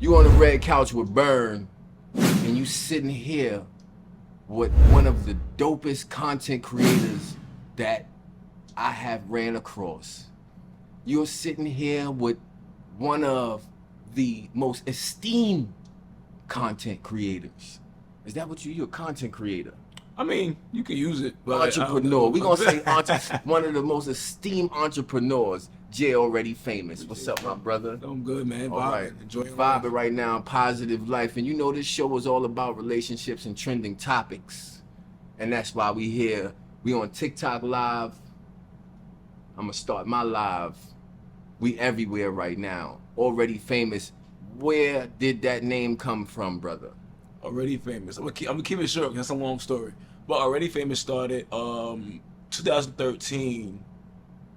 You on the red couch with Burn, and you sitting here with one of the dopest content creators that I have ran across. You're sitting here with one of the most esteemed content creators. Is that what you're a content creator? I mean, you can use it, but Entrepreneur. We're gonna say one of the most esteemed entrepreneurs. Jay Already Famous. What's up, my brother? I'm good, man. All right. Enjoying life. Vibing right now, positive life. And you know this show is all about relationships and trending topics. And that's why we here. We on TikTok live. I'm gonna start my live. We everywhere right now. Already Famous. Where did that name come from, brother? Already Famous. I'm gonna keep it short because that's a long story. But Already Famous started 2013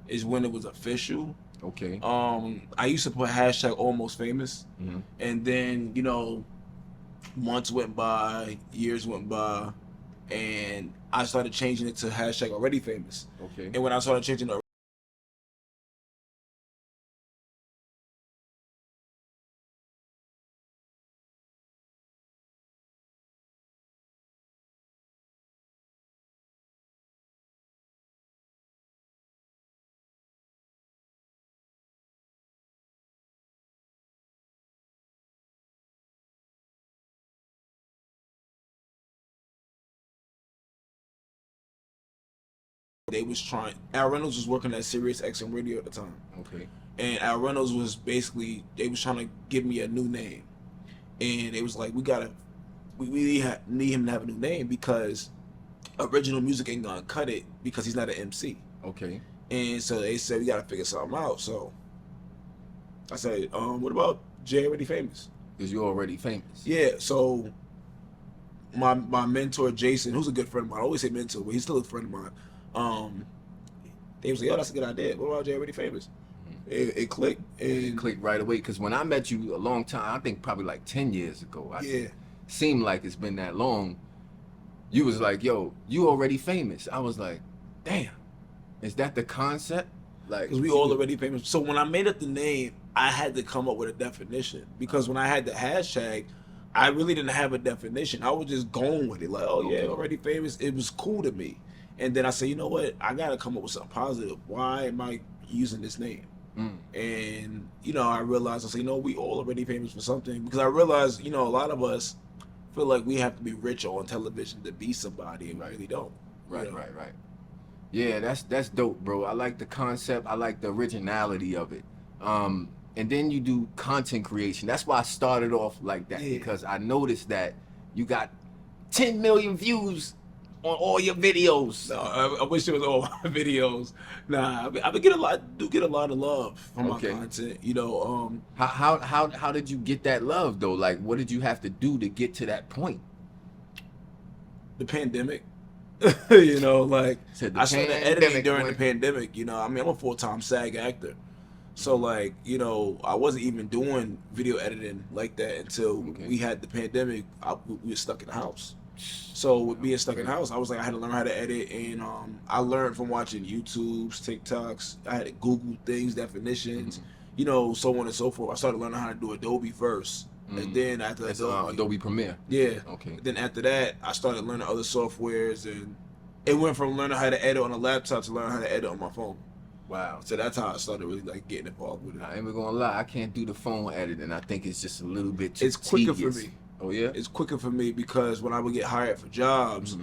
is when it was official. Okay. I used to put hashtag almost famous, Mhm. and then months went by, years went by, and I started changing it to hashtag already famous. Okay. And when I started changing it, they was trying. Al Reynolds was working at Sirius XM Radio at the time. Okay. And Al Reynolds was basically, they was trying to give me a new name, and it was like, we need him to have a new name because original music ain't gonna cut it because he's not an MC. Okay. And so they said we gotta figure something out. So I said, what about Jay Already Famous? Because you're already famous. Yeah. So my mentor Jason, who's a good friend of mine, I always say mentor, but he's still a friend of mine. They was like, yo, that's a good idea. What about Jay Already Famous? It clicked. And It clicked right away. Because when I met you a long time, I think probably like 10 years ago. Yeah. Seemed like it's been that long. You was like, yo, you already famous. I was like, damn, is that the concept? Like, because we all already famous. So when I made up the name, I had to come up with a definition. Because when I had the hashtag, I really didn't have a definition. I was just going with it. Like, oh yeah, Okay. already famous. It was cool to me. And then I said, you know what? I gotta come up with something positive. Why am I using this name? And I realized, I said, we all already famous for something. Because I realized, a lot of us feel like we have to be rich on television to be somebody, and we really don't. Right. Yeah, that's dope, bro. I like the concept. I like the originality of it. And then you do content creation. That's why I started off like that, because I noticed that you got 10 million views on all your videos. No, I wish it was all my videos. Nah, I get a lot of love from my content. How did you get that love though? Like, what did you have to do to get to that point? The pandemic. I started editing during the pandemic. I'm a full-time SAG actor. So I wasn't even doing video editing like that until we had the pandemic. We were stuck in the house. So with being stuck in the house, I was like, I had to learn how to edit, and I learned from watching YouTube's, TikToks. I had to Google things, definitions, so on and so forth. I started learning how to do Adobe first, and then after Adobe Premiere. Yeah. Okay. Then after that, I started learning other softwares, and it went from learning how to edit on a laptop to learning how to edit on my phone. Wow. So that's how I started really getting involved with it. I ain't even gonna lie, I can't do the phone editing. I think it's just a little bit too It's quicker tedious. for me. Oh yeah? It's quicker for me because when I would get hired for jobs,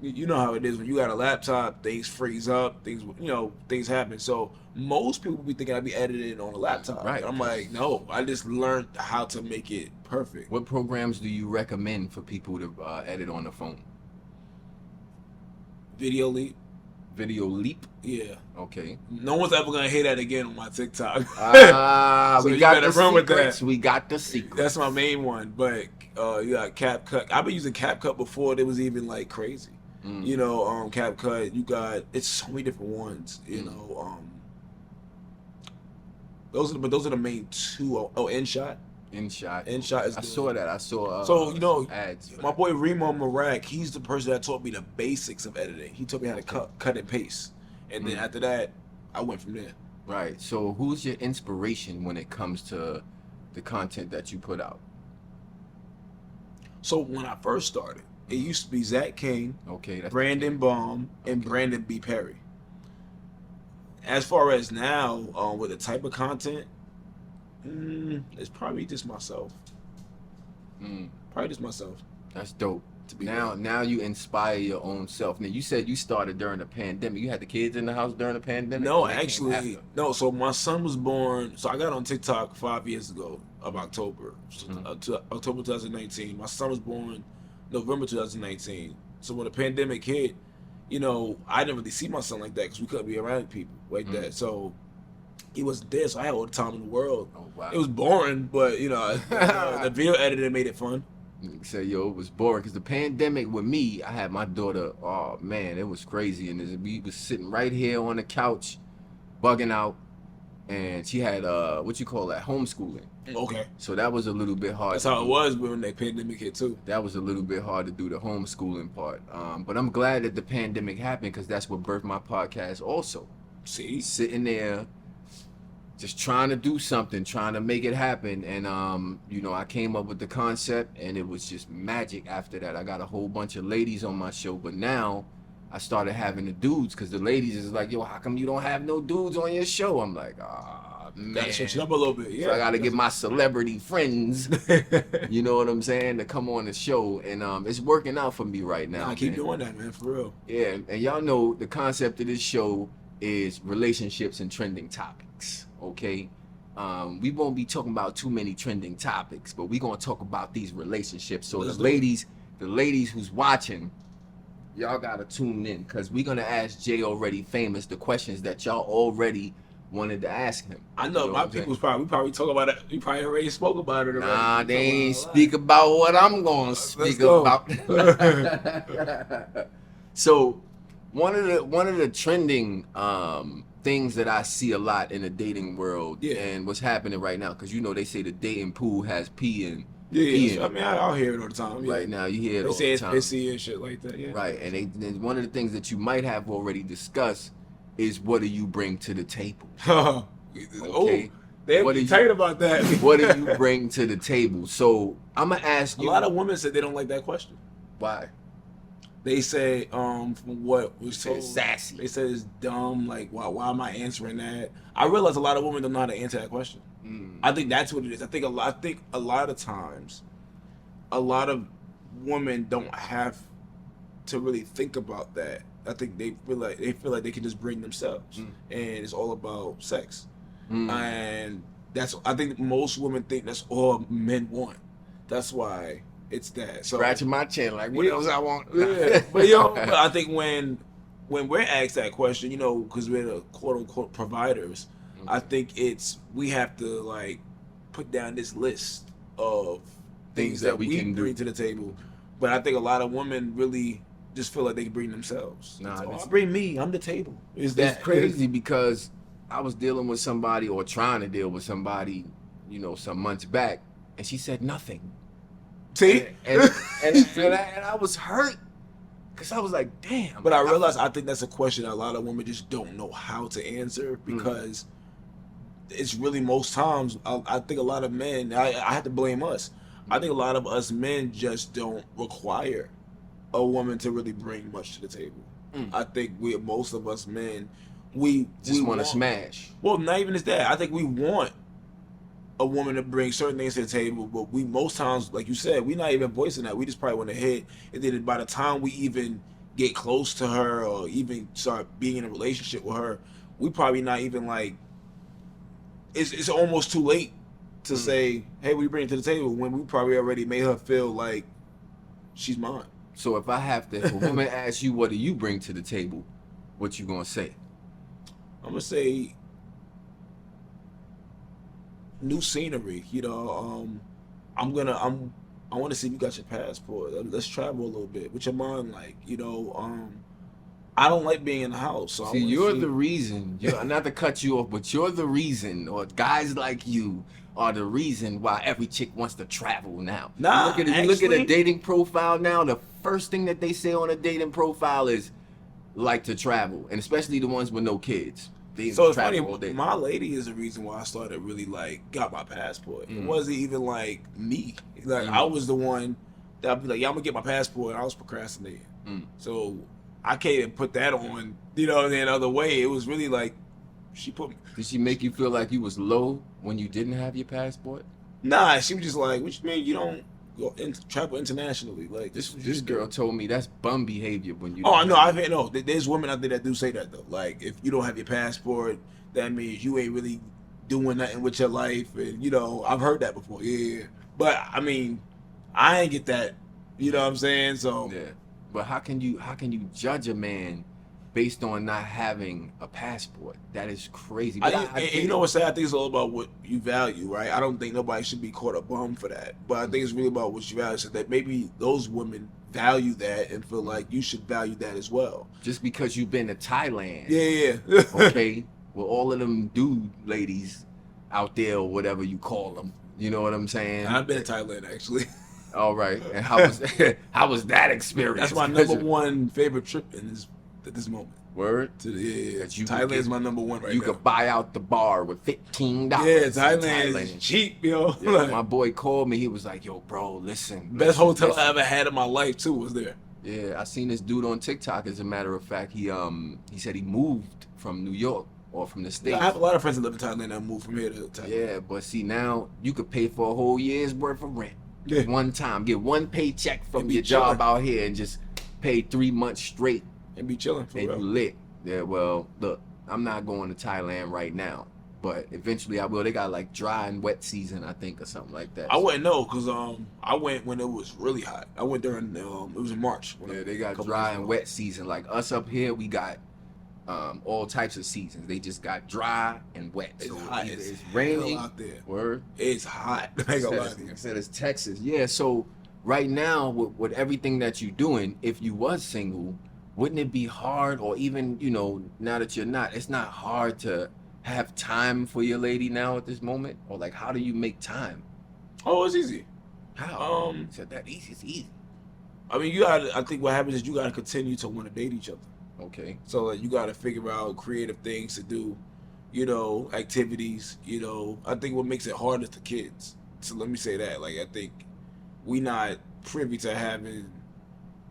you know how it is when you got a laptop, things freeze up, things happen. So most people be thinking I'd be editing on a laptop. Right. I'm like, no, I just learned how to make it perfect. What programs do you recommend for people to edit on the phone? Video Leap. Video Leap? Yeah. Okay. No one's ever gonna hear that again on my TikTok. So we got better the run with secrets. that. We got the secrets. That's my main one. But you got CapCut. I've been using CapCut before it was even crazy. CapCut. You got it's so many different ones. Those are the main two. Oh, InShot. InShot. InShot is. I saw that. I saw. So ads. My boy Remo Marak, he's the person that taught me the basics of editing. He taught me how to cut and paste, and then after that, I went from there. Right. So who's your inspiration when it comes to the content that you put out? So when I first started, it used to be Zach King, okay, that's Brandon Baum, and Brandon B. Perry. As far as now, with the type of content, it's probably just myself. Probably just myself. That's dope. Now you inspire your own self. Now you said you started during the pandemic. You had the kids in the house during the pandemic? No, actually, no. So my son was born. So I got on TikTok 5 years ago of October, October 2019. My son was born November 2019. So when the pandemic hit, you know, I didn't really see my son like that because we couldn't be around people like that. So he wasn't there, so I had all the time in the world. Oh, wow. It was boring, but you know, the video editing made it fun. Say, yo, it was boring because the pandemic with me, I had my daughter. Oh man, it was crazy, and we was sitting right here on the couch, bugging out, and she had what you call that, homeschooling. Okay. So that was a little bit hard. That's how it was when the pandemic hit too. That was a little bit hard to do, the homeschooling part. But I'm glad that the pandemic happened because that's what birthed my podcast also. See, sitting there, just trying to do something, trying to make it happen. And, you know, I came up with the concept and it was just magic after that. I got a whole bunch of ladies on my show, but now I started having the dudes because the ladies is like, yo, how come you don't have no dudes on your show? I'm like, man. Gotta switch it up a little bit. Yeah. So I got to get my celebrity friends, you know what I'm saying, to come on the show. And it's working out for me right now. I keep doing that, man, for real. Yeah, and y'all know the concept of this show is relationships and trending topics. Okay, we won't be talking about too many trending topics, but we're gonna talk about these relationships. So the ladies who's watching, y'all gotta tune in because we're gonna ask Jay Already Famous the questions that y'all already wanted to ask him. I know, my people's probably talk about it. We probably already spoke about it. Nah, they ain't speak about what I'm gonna speak about. So one of the trending things that I see a lot in the dating world and what's happening right now, because you know they say the dating pool has pee in. Yeah, I mean I'll hear it all the time. Right now you hear it all the time. They say it's pissy and shit like that. Yeah. Right, and one of the things that you might have already discussed is what do you bring to the table? Okay. They're tight about that. What do you bring to the table? So I'm gonna ask you. A lot of women said they don't like that question. Why? They say, from what was so sassy. They said it's dumb. Like, why am I answering that? I realize a lot of women don't know how to answer that question. I think that's what it is. I think a lot of times, a lot of women don't have to really think about that. I think they feel like they can just bring themselves, and it's all about sex. And I think most women think that's all men want. That's why. It's that. So scratching my chin, like what else I want? Yeah. But I think when we're asked that question, you know, because we're the quote unquote providers, I think we have to like put down this list of things that we can bring to the table. But I think a lot of women really just feel like they can bring themselves. Bring me. I'm the table. It's crazy because I was dealing with somebody or trying to deal with somebody, you know, some months back, and she said nothing. See, and I was hurt because I was like, damn. But I realized I think that's a question a lot of women just don't know how to answer because it's really most times I think a lot of men. I have to blame us. I think a lot of us men just don't require a woman to really bring much to the table. I think most of us men we want to smash. Well, not even just that. I think we want a woman to bring certain things to the table, but we most times, like you said, we're not even voicing that. We just probably want to hit, and then by the time we even get close to her or even start being in a relationship with her, we probably not even like. It's almost too late to say, "Hey, we bring it to the table," when we probably already made her feel like she's mine. So if a woman asks you, "What do you bring to the table?" What you gonna say? I'm gonna say new scenery, you know. I want to see if you got your passport. Let's travel a little bit. What's your mind like? You know, I don't like being in the house. So you're the reason. Not to cut you off, but you're the reason, or guys like you are the reason why every chick wants to travel now. Nah, you look at a dating profile now. The first thing that they say on a dating profile is like to travel, and especially the ones with no kids. So it's funny. My lady is the reason why I started really like got my passport. It wasn't even like me. Like I was the one that I'd be like, yeah, I'm gonna get my passport. And I was procrastinating. So I can't even put that on. You know, the other way. It was really like she put me. Did she make you feel like you was low when you didn't have your passport? Nah, she was just like, what you mean you don't travel internationally? Like this girl told me that's bum behavior when you. Oh no, no. There's women out there that do say that though. Like if you don't have your passport, that means you ain't really doing nothing with your life, and you know I've heard that before. Yeah, but I mean, I ain't get that. You know what I'm saying? So yeah. But how can you judge a man based on not having a passport? That is crazy. And you know what's sad? I think it's all about what you value, right? I don't think nobody should be caught a bum for that. But I think it's really about what you value. So that maybe those women value that and feel like you should value that as well. Just because you've been to Thailand. Yeah. Okay. Well, all of them dude ladies out there or whatever you call them. You know what I'm saying? I've been to Thailand actually. All right. And how was that experience? That's my number one favorite trip at this moment. Word? Yeah. Thailand's my number one right now. You could buy out the bar with $15. Yeah, Thailand is cheap, yo. Yeah, my boy called me. He was like, yo, bro, listen. Best hotel I ever had in my life, too, was there. Yeah, I seen this dude on TikTok, as a matter of fact. He said he moved from New York or from the States. Yeah, I have a lot of friends that live in Thailand that moved from here to Thailand. Yeah, but see, now you could pay for a whole year's worth of rent. Yeah. One time. Get one paycheck from your job out here and just pay 3 months straight. And be chilling for real. And you lit. Yeah, well, look, I'm not going to Thailand right now, but eventually I will. They got like dry and wet season, I think, or something like that. I wouldn't know because I went when it was really hot. I went during it was in March. Yeah, they got dry and wet season. Like us up here, we got all types of seasons. They just got dry and wet. It's so hot. It's raining out there. Word. It's hot. I said it's Texas. Yeah. So right now, with everything that you're doing, if you was single, wouldn't it be hard, or even, you know, now that you're not, it's not hard to have time for your lady now at this moment? Or like, how do you make time? Oh, it's easy. How? Said that easy. It's easy. I mean, I think what happens is you gotta continue to want to date each other. Okay. So like, you gotta figure out creative things to do, you know, activities. You know, I think what makes it hard is the kids. So let me say that. Like, I think we not privy to having.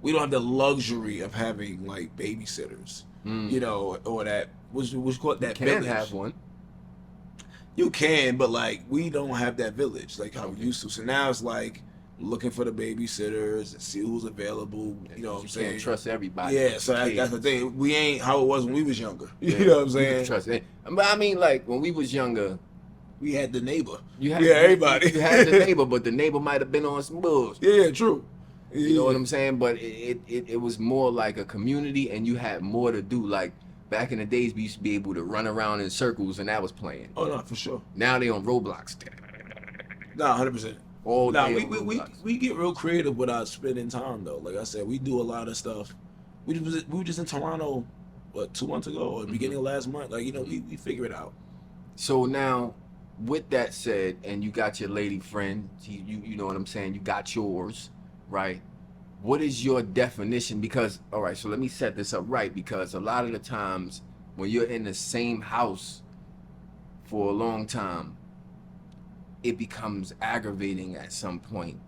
We don't have the luxury of having like babysitters, you know, or that what's called that village. You can have one. You can, but like we don't have that village like how we used to. So now it's like looking for the babysitters and see who's available. You know what I'm saying? Can't trust everybody. Yeah, so that's the thing. We ain't how it was when we was younger. You know what I'm saying? Trust it. But I mean, like when we was younger, we had the neighbor. You had everybody. You had the neighbor, but the neighbor might have been on some bullshit. Yeah, true. You know what I'm saying? But it was more like a community, and you had more to do. Like back in the days, we used to be able to run around in circles, and that was playing. Oh no, for sure. Now they on Roblox. Nah, 100%. All day. We get real creative without spending time though. Like I said, we do a lot of stuff. We were just in Toronto, 2 months ago, or the beginning of last month. Like, you know, we figure it out. So now, with that said, and you got your lady friend, you know what I'm saying? You got yours. Right. What is your definition? Because, all right, so let me set this up right, because a lot of the times when you're in the same house for a long time, it becomes aggravating at some point.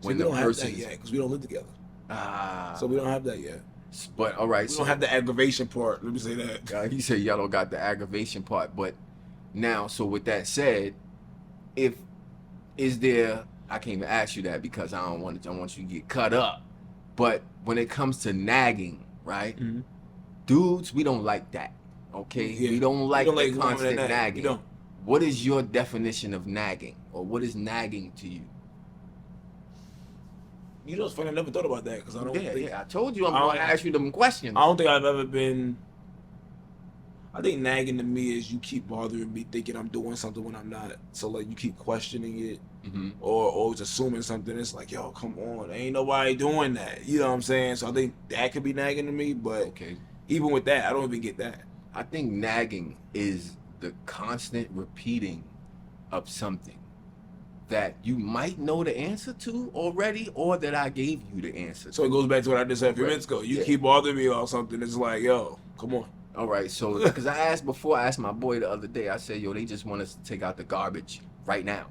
When we don't have that yet because we don't live together. So we don't have that yet. But all right, we don't have the aggravation part. Let me say that. He said y'all don't got the aggravation part, but now, so with that said, is there? I can't even ask you that because I don't want you to get cut up. But when it comes to nagging, right? Mm-hmm. Dudes, we don't like that. Okay? Yeah. We don't like the constant nagging. Don't. What is your definition of nagging? Or what is nagging to you? You know, it's funny, I never thought about that because I don't think... Yeah, I told you I'm going to ask you them questions. I don't think I've ever been... I think nagging to me is you keep bothering me thinking I'm doing something when I'm not. So, like, you keep questioning it or always assuming something. It's like, yo, come on. Ain't nobody doing that. You know what I'm saying? So I think that could be nagging to me. But even with that, I don't even get that. I think nagging is the constant repeating of something that you might know the answer to already, or that I gave you the answer to. So it goes back to what I just said a few minutes ago. You keep bothering me about something. It's like, yo, come on. All right, so because I asked my boy the other day, I said, yo, they just want us to take out the garbage right now,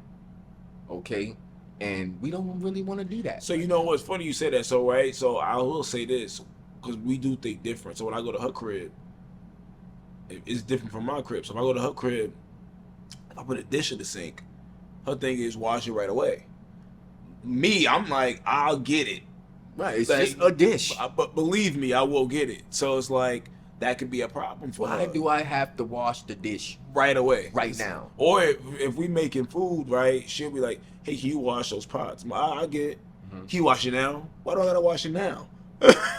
okay? And we don't really want to do that. So you know what's funny you say that. So right, so I will say this because we do think different. So when I go to her crib, it's different from my crib. So if I go to her crib, I put a dish in the sink. Her thing is wash it right away. Me, I'm like, I'll get it. Right, it's like, just a dish. But believe me, I will get it. So it's like that could be a problem for her. Why do I have to wash the dish right away, right now? Or if we making food, right, she'll be like, hey, can you wash those pots? I get it. Mm-hmm. Can you wash it now? Why do I gotta wash it now?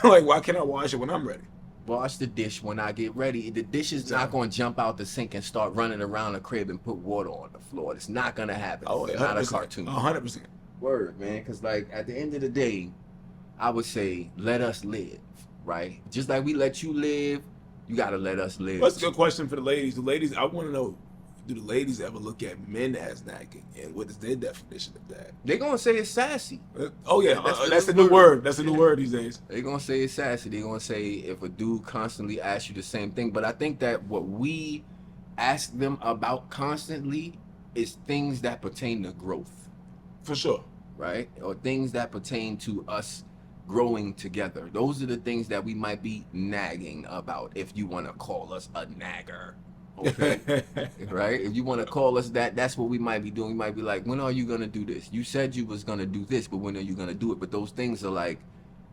Like, why can't I wash it when I'm ready? Wash the dish when I get ready. The dish is not going to jump out the sink and start running around the crib and put water on the floor. It's not going to happen. Oh, it's not a cartoon. 100%. Word, man. Because, like, at the end of the day, I would say, let us live, right? Just like we let you live, you got to let us live. That's a good question for the ladies. The ladies, I want to know, do the ladies ever look at men as nagging? And what is their definition of that? They're going to say it's sassy. Oh, yeah. That's a new word. That's a new word these days. They're going to say it's sassy. They're going to say if a dude constantly asks you the same thing. But I think that what we ask them about constantly is things that pertain to growth. For sure. Right? Or things that pertain to us growing together. Those are the things that we might be nagging about, if you want to call us a nagger. Okay. Right? If you want to call us that, that's what we might be doing. We might be like, when are you going to do this? You said you was going to do this, but when are you going to do it? But those things are like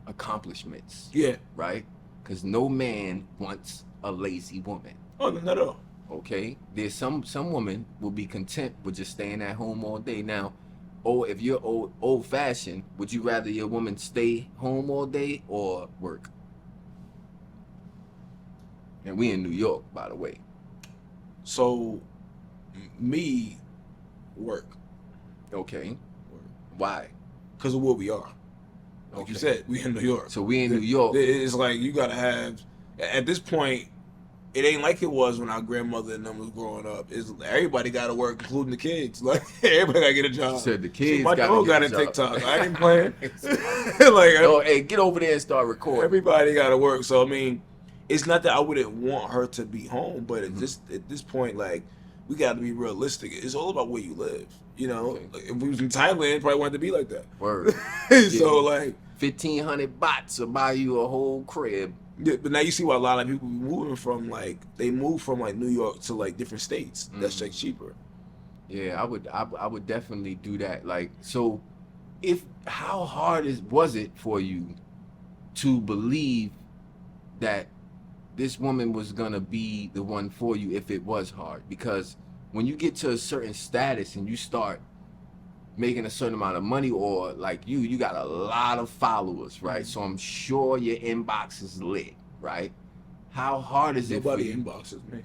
accomplishments. Yeah. Right? Because no man wants a lazy woman. Oh, not at all. Okay? There's some woman will be content with just staying at home all day. Now, if you're old fashioned, would you rather your woman stay home all day or work? And we in New York, by the way. So, me, work. Okay. Why? Because of where we are. Like you said, we in New York. So we in New York. It's like you gotta have. At this point, it ain't like it was when our grandmother and them was growing up. It's everybody got to work, including the kids. Like everybody got to get a job. Said the kids. My dog got a TikTok. I ain't playing. Hey, get over there and start recording. Everybody got to work. So I mean, it's not that I wouldn't want her to be home, but at this point, like we got to be realistic. It's all about where you live. You know, like, if we was in Thailand, it probably wanted to be like that. Word. So like 1,500 bahts will buy you a whole crib. Yeah, but now you see why a lot of people moving from like move from like New York to like different states. That's like cheaper. Yeah, I would definitely do that. Like, so how hard was it for you to believe that this woman was gonna be the one for you if it was hard? Because when you get to a certain status and you start making a certain amount of money, or like you got a lot of followers, right? So I'm sure your inbox is lit, right? How hard is it for you? Nobody inboxes me.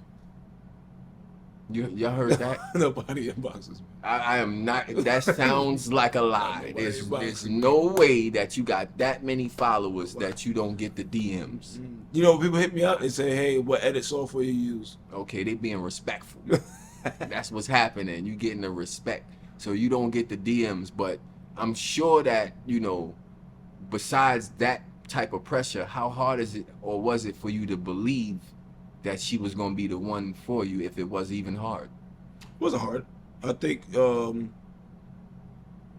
Y'all heard that? Nobody inboxes me. I am not. That sounds like a lie. There's no way that you got that many followers that you don't get the DMs. You know, people hit me up and say, "Hey, what edit software you use?" Okay, they being respectful. That's what's happening. You getting the respect. So you don't get the DMs, but I'm sure that, you know, besides that type of pressure, how hard is it, or was it for you to believe that she was going to be the one for you if it was even hard? It wasn't hard. I think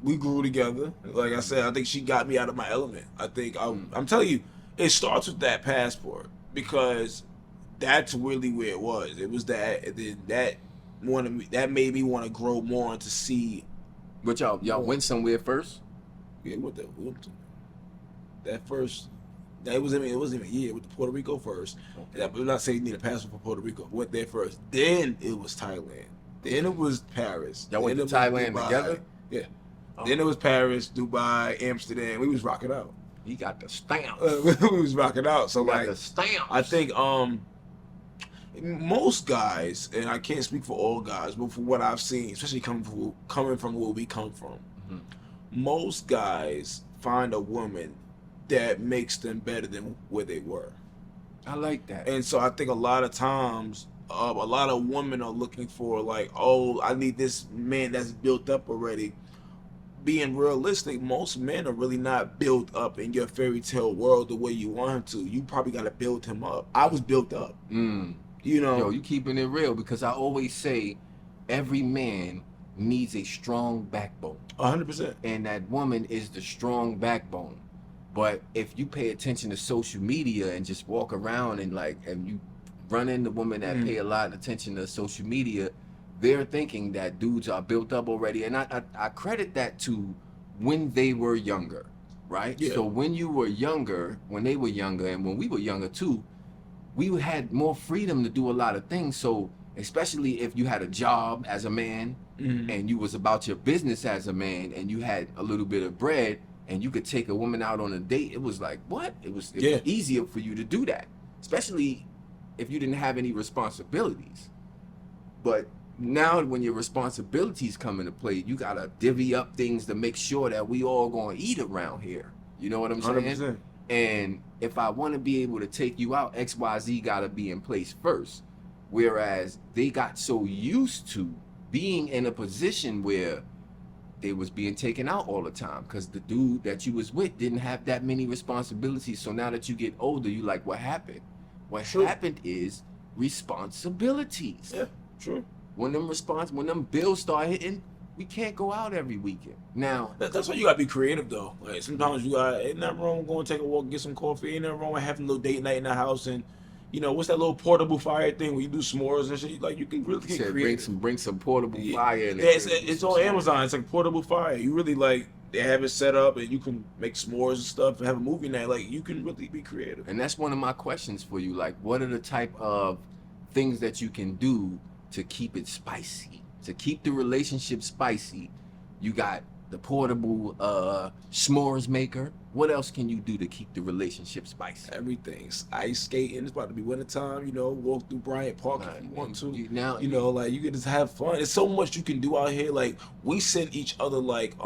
we grew together. Like I said, I think she got me out of my element. I think, I'm telling you, it starts with that passport, because that's really where it was. It was that, and then that made me want to grow more and to see. But y'all went somewhere first? Yeah, we went to that first. It wasn't even a year. We went to Puerto Rico first. Okay. I'm not saying you need a passport for Puerto Rico. We went there first. Then it was Thailand. Then it was Paris. Y'all went to Thailand together? Yeah. Oh. Then it was Paris, Dubai, Amsterdam. We was rocking out. He got the stamp. We was rocking out. So like the stamp. I think most guys, and I can't speak for all guys, but from what I've seen, especially coming from where we come from, most guys find a woman that makes them better than where they were. I like that. And so I think a lot of times, a lot of women are looking for like, oh, I need this man that's built up already. being realistic, most men are really not built up in your fairy tale world the way you want him to. You probably got to build him up. I was built up. You know, yo, you keeping it real, because I always say every man needs a strong backbone. 100%. And that woman is the strong backbone. But if you pay attention to social media and just walk around and you run into women that pay a lot of attention to social media, they're thinking that dudes are built up already. And I credit that to when they were younger, right? Yeah. So when you were younger, when they were younger, and when we were younger too, we had more freedom to do a lot of things. So especially if you had a job as a man and you was about your business as a man and you had a little bit of bread and you could take a woman out on a date, it was like, what? It was easier for you to do that, especially if you didn't have any responsibilities. But now when your responsibilities come into play, you gotta divvy up things to make sure that we all gonna eat around here. You know what I'm saying? 100%. And if I want to be able to take you out, XYZ got to be in place first. Whereas they got so used to being in a position where they was being taken out all the time because the dude that you was with didn't have that many responsibilities. So now that you get older, you like, what happened? What happened is responsibilities. Yeah, true. When them bills start hitting, we can't go out every weekend. Now that's why you gotta be creative though. Like sometimes you got ain't nothing wrong with going to take a walk, get some coffee. Ain't nothing wrong with having a little date night in the house, and you know what's that little portable fire thing where you do s'mores and shit. Like you can really get creative. Bring some portable fire. In yeah, it's on Amazon. It's like portable fire. You really like they have it set up and you can make s'mores and stuff and have a movie night. Like you can really be creative. And that's one of my questions for you. Like, what are the type of things that you can do to keep it spicy? To keep the relationship spicy, you got the portable s'mores maker. What else can you do to keep the relationship spicy? Everything's ice skating. It's about to be wintertime, you know, walk through Bryant Park if you want to. You know, like you can just have fun. There's so much you can do out here. Like we send each other like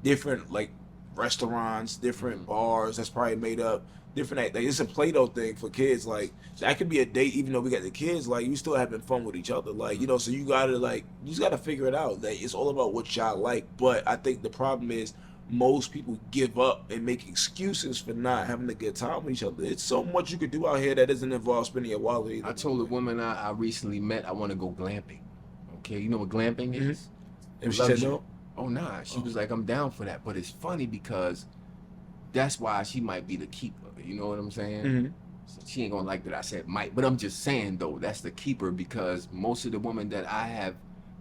different like restaurants, different bars that's probably made up. Different, like it's a Play-Doh thing for kids. Like that could be a date, even though we got the kids. Like you still having fun with each other. Like you know, so you just gotta figure it out. That it's all about what y'all like. But I think the problem is most people give up and make excuses for not having a good time with each other. It's so much you could do out here that doesn't involve spending your wallet either. I told a woman I recently met I want to go glamping. Okay, you know what glamping is? And she said no. Oh nah, she was like, I'm down for that. But it's funny because that's why she might be the keeper. You know what I'm saying? So she ain't gonna like that I said might, but I'm just saying though, that's the keeper because most of the women that I have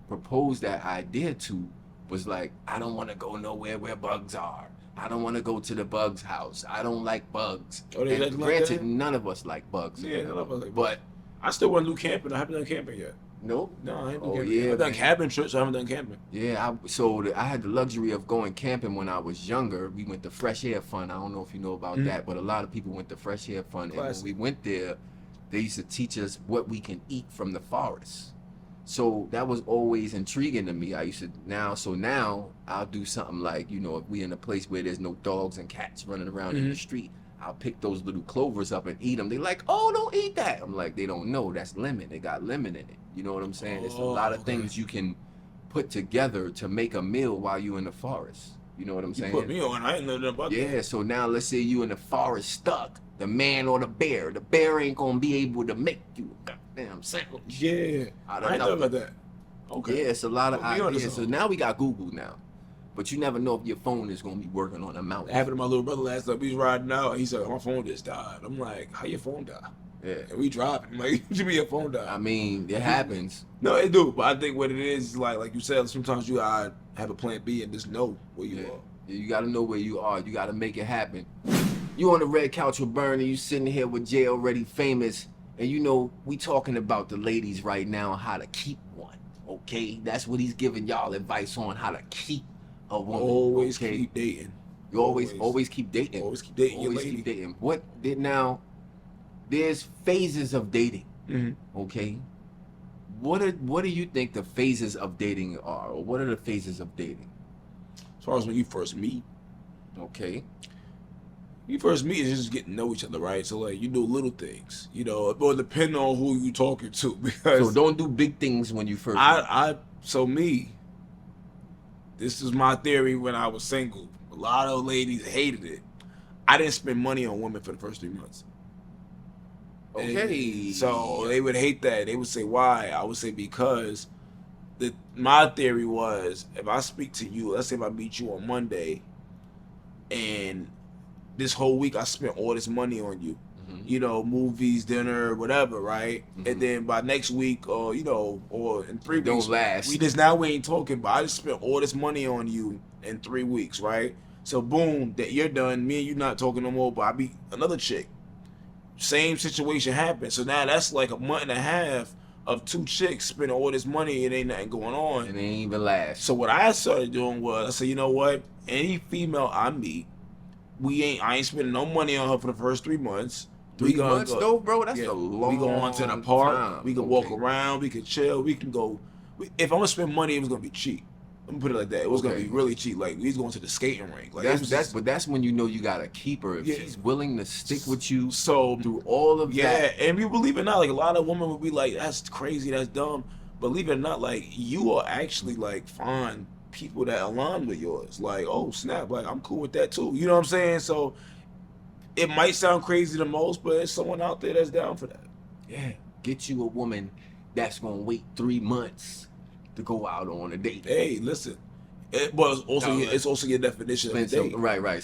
proposed that idea to was like, I don't want to go nowhere where bugs are. I don't want to go to the bugs house. I don't like bugs. Oh, they and granted, none of us like bugs. Yeah, none of us like bugs. But I still want to do camping. I haven't done camping yet. Nope. No, I haven't done camping. Yeah, I've done cabin trips. I haven't done camping. Yeah, I had the luxury of going camping when I was younger. We went to Fresh Air Fun. I don't know if you know about that, but a lot of people went to Fresh Air Fun. And when we went there, they used to teach us what we can eat from the forest. So that was always intriguing to me. Now I'll do something like, you know, if we in a place where there's no dogs and cats running around in the street, I'll pick those little clovers up and eat them. They like, oh, don't eat that. I'm like, they don't know. That's lemon. They got lemon in it. You know what I'm saying? There's a lot of things you can put together to make a meal while you're in the forest. You know what I'm saying? You put me on. I ain't know nothing about that. Yeah, so now let's say you in the forest stuck. The man or the bear. The bear ain't going to be able to make you a goddamn sandwich. Yeah. I ain't know about that. Okay. Yeah, it's a lot of ideas. So now we got Google now. But you never know if your phone is going to be working on a mountain. It happened to my little brother last time. We was riding out, and he said, my phone just died. I'm like, how your phone die? Yeah. And we driving. I'm like, should be your phone die. I mean, it happens. No, it do. But I think what it is like you said, sometimes you gotta have a plan B and just know where you are. Yeah, you got to know where you are. You got to make it happen. You on the red couch with Burn, and you sitting here with Jay Already Famous. And you know, we talking about the ladies right now, how to keep one. Okay? That's what he's giving y'all advice on, how to keep a woman. Always keep dating. You always keep dating. Always keep dating. Always keep dating. There's phases of dating. Okay? What do you think the phases of dating are? Or what are the phases of dating? As far as when you first meet. Okay. You first meet is just getting to know each other, right? So like you do little things, you know, or depending on who you talking to. Because so don't do big things when you first meet. this is my theory when I was single. A lot of ladies hated it. I didn't spend money on women for the first 3 months. Okay. So they would hate that. They would say, why? I would say, because my theory was, if I speak to you, let's say if I meet you on Monday, and this whole week I spent all this money on you, you know, movies, dinner, whatever, right? And then by next week, or you know, or in 3 weeks, don't last. We ain't talking. But I just spent all this money on you in 3 weeks, right? So boom, that you're done. Me and you not talking no more. But I be another chick. Same situation happened. So now that's like a month and a half of two chicks spending all this money and ain't nothing going on. And it ain't even last. So what I started doing was, I said, you know what? Any female I meet, I ain't spending no money on her for the first 3 months. 3 months though, bro? That's a long time. We go on to the park. We can walk around. We can chill. We can go. If I'm gonna spend money, it was gonna be cheap. Let me put it like that. It was gonna be really cheap. Like, we was going to the skating rink. Like, but that's when you know you gotta keep her. If she's willing to stick with you so through all of that. Yeah, and you believe it or not, like a lot of women would be like, that's crazy, that's dumb. Believe it or not, like you will actually like find people that align with yours. Like, oh snap, like I'm cool with that too. You know what I'm saying? So it might sound crazy to most, but there's someone out there that's down for that. Yeah. Get you a woman that's gonna wait 3 months to go out on a date. Hey, listen. It's also your definition of a date. Right.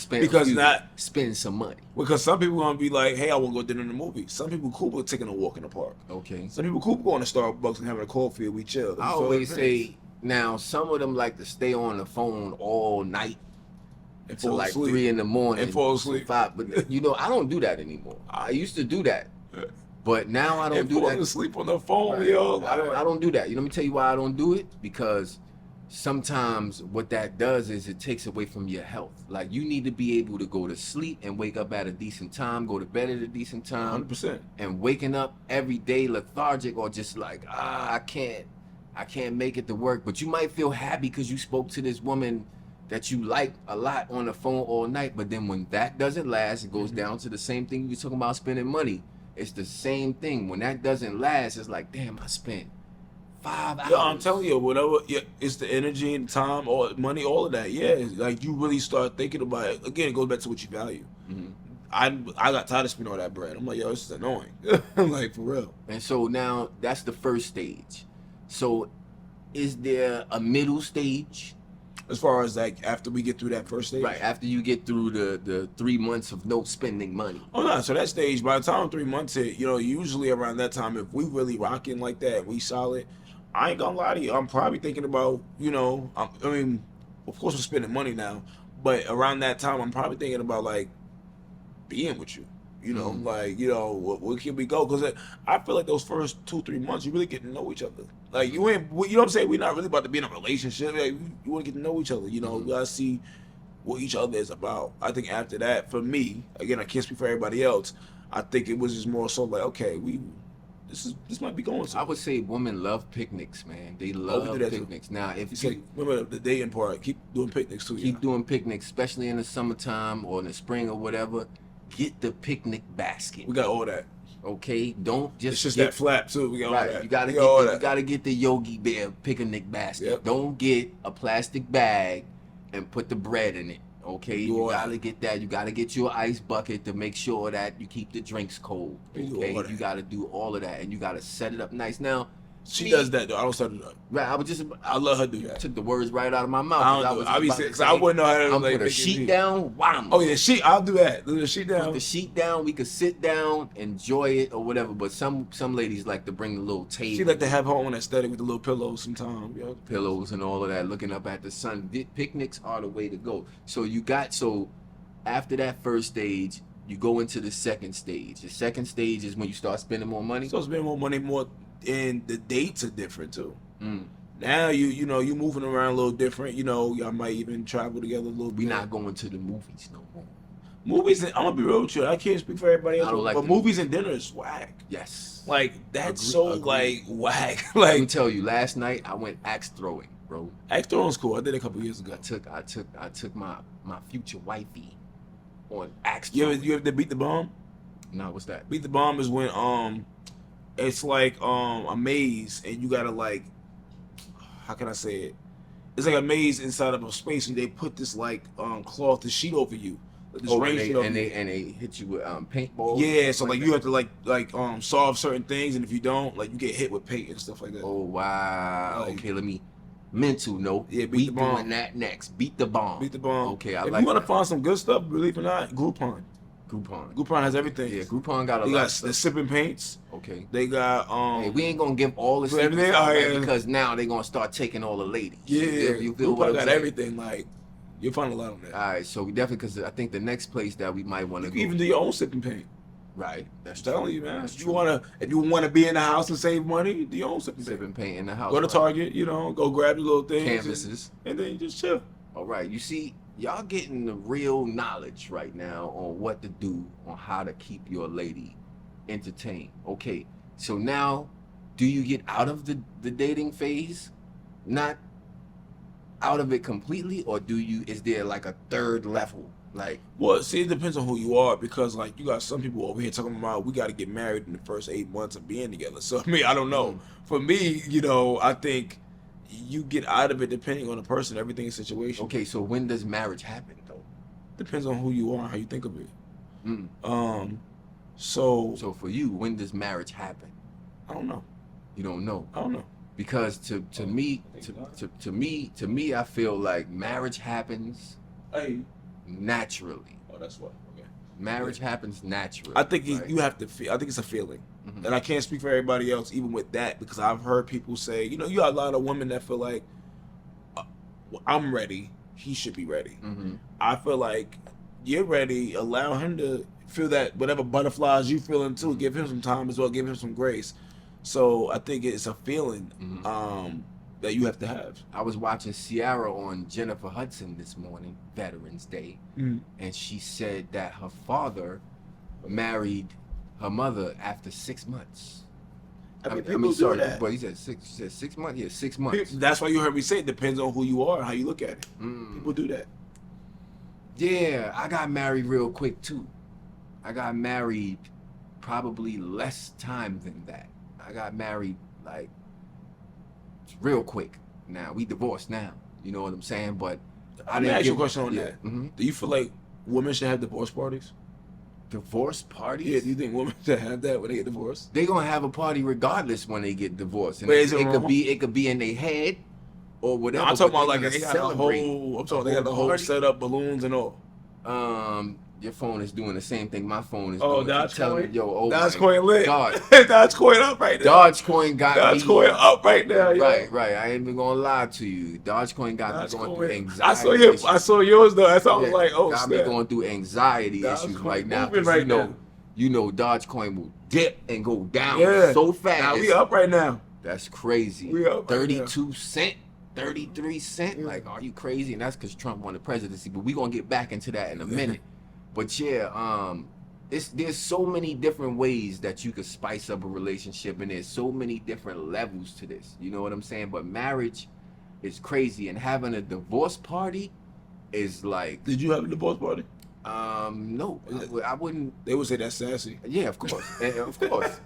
Spend some money. Because some people gonna be like, hey, I want to go dinner in the movie. Some people cool with taking a walk in the park. Okay. Some people cool going to Starbucks and having a coffee and we chill. I always say, now some of them like to stay on the phone all night until like 3 in the morning and fall asleep. 5. But you know, I don't do that anymore. I used to do that. But now I don't do that. Asleep on the phone, yo. I don't do that. You know, let me tell you why I don't do it. Because sometimes what that does is it takes away from your health. Like, you need to be able to go to sleep and wake up at a decent time, go to bed at a decent time. 100%. And waking up every day lethargic or just like, I can't make it to work. But you might feel happy because you spoke to this woman that you like a lot on the phone all night. But then when that doesn't last, it goes down to the same thing you were talking about, spending money. It's the same thing. When that doesn't last, it's like, damn, I spent 5 hours. Yeah, I'm telling you, whatever. Yeah, it's the energy and time, or money, all of that. Yeah, like you really start thinking about it. Again, it goes back to what you value. I got tired of spending all that bread. I'm like, yo, this is annoying. I'm like, for real. And so now that's the first stage. So is there a middle stage? As far as like after we get through that first stage? Right, after you get through the 3 months of no spending money. Oh no, so that stage, by the time 3 months hit, you know, usually around that time, if we really rocking like that, we solid, I ain't gonna lie to you, I'm probably thinking about, you know, I mean, of course we're spending money now, but around that time, I'm probably thinking about like being with you. You know, like, you know, where can we go? Because I feel like those first 2-3 months, you really get to know each other. Like, you know what I'm saying? We're not really about to be in a relationship. Like, you want to get to know each other. You know, we got to see what each other is about. I think after that, for me, again, I can't speak for everybody else, I think it was just more so like, okay, this might be going somewhere. I would say women love picnics, man. They love picnics. Now, if you say, remember the dating part, keep doing picnics too. Keep doing picnics, especially in the summertime or in the spring or whatever. Get the picnic basket. We got all that. Okay, don't just. It's just that flap too. We got all that. You gotta get the Yogi Bear picnic basket. Yep. Don't get a plastic bag and put the bread in it. Okay, you gotta get that. You gotta get your ice bucket to make sure that you keep the drinks cold. Okay, you gotta do all of that, and you gotta set it up nice. Now, she does that though. I don't set it up. Right, I let her do that. Took the words right out of my mouth. I wouldn't know how to put a sheet down. Wow. Oh yeah, I'll do that. The sheet down. Put the sheet down. We could sit down, enjoy it or whatever. But some ladies like to bring the little table. She like to have her own aesthetic with the little pillows sometimes. You know? Pillows and all of that, looking up at the sun. Picnics are the way to go. So after that first stage, you go into the second stage. The second stage is when you start spending more money. Start spending more money, and the dates are different too. Now you know you moving around a little different. You know, y'all might even travel together a little bit. We not going to the movies no more. Movies, I'm gonna be real with you. I can't speak for everybody else, but movies and dinner is whack. Yes, like that's like whack. Like, let me tell you, last night I went axe throwing, bro. Axe throwing's cool. I did it a couple years ago. I took my future wifey on axe throwing. You ever beat the bomb? No, what's that? Beat the bomb is when it's like a maze and you gotta like, how can I say it? it's like a maze inside of a space, and they put this like cloth, this sheet over you. This and they hit you with paintballs. Yeah, so like you have to like solve certain things, and if you don't, like you get hit with paint and stuff like that. Oh wow. Like, okay, let me mental note. Yeah, beat the bomb. Doing that next. Beat the bomb. Beat the bomb. Okay, if you want to find some good stuff, believe it or not, Groupon. Groupon has everything. Yeah, Groupon got a lot. They got the sipping paints. Okay. They got Hey, we ain't gonna give all the secrets because now they gonna start taking all the ladies. Yeah, you feel Groupon got everything. Like you'll find a lot on that. All right, so we definitely, because I think the next place that we might want to go, even do your own sipping paint. Right, that's telling you, man. If you wanna be in the house and save money, do your own sipping paint in the house. Go to Target, go grab your little things, canvases, and then you just chill. All right, you see, y'all getting the real knowledge right now on what to do, on how to keep your lady entertained. Okay, so now, do you get out of the dating phase? Not out of it completely, or is there like a third level? Like, well, see, it depends on who you are, because like you got some people over here talking about we got to get married in the first 8 months of being together. So I mean, I don't know. For me, I think you get out of it depending on the person, everything is situation. Okay, so when does marriage happen though? Depends on who you are and how you think of it. So for you, when does marriage happen? I don't know. You don't know? I don't know. Because to me, I feel like marriage happens naturally. Oh, that's what. Okay. Marriage happens naturally. I think you have to feel. I think it's a feeling, and I can't speak for everybody else, even with that, because I've heard people say, you got a lot of women that feel like I'm ready, he should be ready. I feel like you're ready. Allow him to feel that whatever butterflies you feeling too. Give him some time as well. Give him some grace. So I think it's a feeling that you have to have. I was watching Ciara on Jennifer Hudson this morning, Veterans Day, and she said that her father married her mother after 6 months. I mean, sorry, that. But he said 6 months. Yeah, 6 months. That's why you heard me say it depends on who you are and how you look at it. People do that. Yeah, I got married real quick too. I got married probably less time than that. I got married like real quick. Now we divorced now. You know what I'm saying? But I didn't ask you a question on that. Do you feel like women should have divorce parties? Divorce parties? Yeah. Do you think women should have that when they get divorced? They gonna have a party regardless when they get divorced. And but it could be in their head or whatever. No, I'm talking about like they got the whole. I'm talking they got the whole setup, balloons and all. Your phone is doing the same thing my phone is doing. Dogecoin? Dogecoin lit. Dogecoin up right now. Dogecoin got me. Dogecoin up right now. Right. I ain't even gonna lie to you. Dogecoin got me going through anxiety. I saw yours though. That's why I was like, oh, got me going through anxiety issues right now. Right you know, Dogecoin will dip and go down so fast. Now we up right now. That's crazy. We up 32 cents. 33 cents? Like, are you crazy? And that's because Trump won the presidency. But we're gonna get back into that in a minute. But yeah, there's so many different ways that you could spice up a relationship, and there's so many different levels to this. You know what I'm saying? But marriage is crazy, and having a divorce party is like. Did you have a divorce party? No, I wouldn't. They would say that's sassy. Yeah, of course, of course.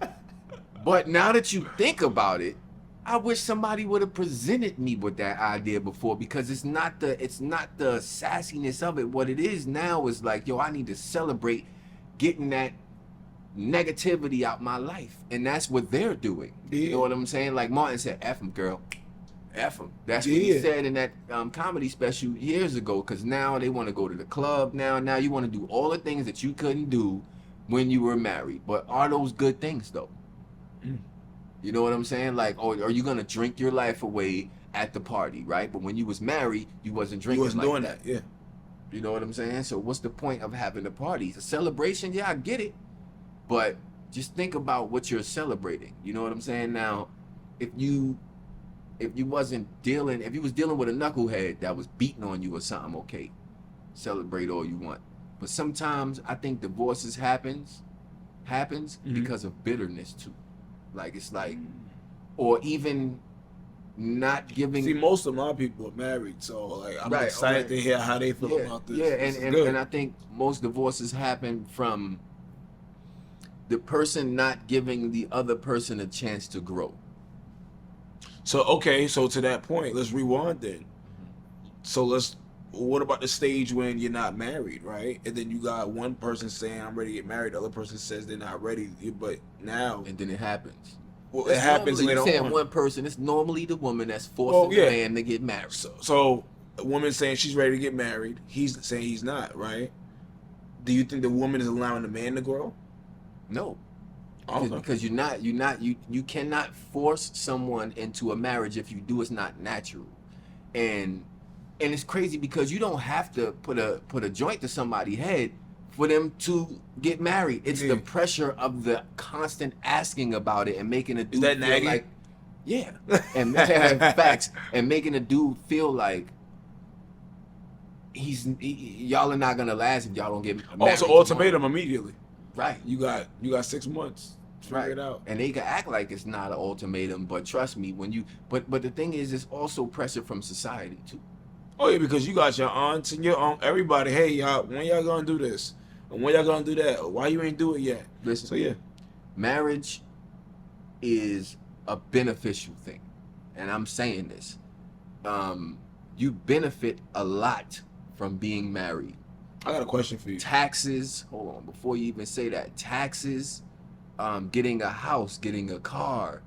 But now that you think about it, I wish somebody would have presented me with that idea before, because it's not the sassiness of it. What it is now is like, yo, I need to celebrate getting that negativity out my life, and that's what they're doing. You know what I'm saying? Like Martin said, "F him, girl, F him." That's what he said in that comedy special years ago. Because now they want to go to the club. Now you want to do all the things that you couldn't do when you were married. But are those good things though? You know what I'm saying? Like, are you gonna drink your life away at the party, right? But when you was married, you wasn't drinking. You wasn't like doing that. Yeah. You know what I'm saying? So what's the point of having the parties? A celebration, yeah, I get it, but just think about what you're celebrating. You know what I'm saying? Now, if you was dealing with a knucklehead that was beating on you or something, okay, celebrate all you want. But sometimes I think divorces happens because of bitterness too. Like, it's like, or even not giving. See, most of my people are married, so like I'm excited to hear how they feel about this. Yeah, and I think most divorces happen from the person not giving the other person a chance to grow. So to that point, let's rewind then. So what about the stage when you're not married, right? And then you got one person saying, I'm ready to get married. The other person says they're not ready, but now. And then it happens. Well, it happens later on. You're saying one person, it's normally the woman that's forcing the man to get married. So a woman saying she's ready to get married, he's saying he's not, right? Do you think the woman is allowing the man to grow? No. Because you cannot force someone into a marriage. If you do, it's not natural. And it's crazy because you don't have to put a joint to somebody's head for them to get married. It's the pressure of the constant asking about it and making a dude feel like, and facts, and making a dude feel like y'all are not gonna last if y'all don't get married. Also, ultimatum immediately. Right. You got 6 months. Figure it out. And they can act like it's not an ultimatum, but trust me, but the thing is, it's also pressure from society too. Oh yeah, because you got your aunts and your everybody. Hey y'all, when y'all gonna do this? And when y'all gonna do that? Or why you ain't do it yet? Listen. So yeah, marriage is a beneficial thing, and I'm saying this. You benefit a lot from being married. I got a question for you. Taxes. Hold on, before you even say that, taxes. Getting a house, getting a car,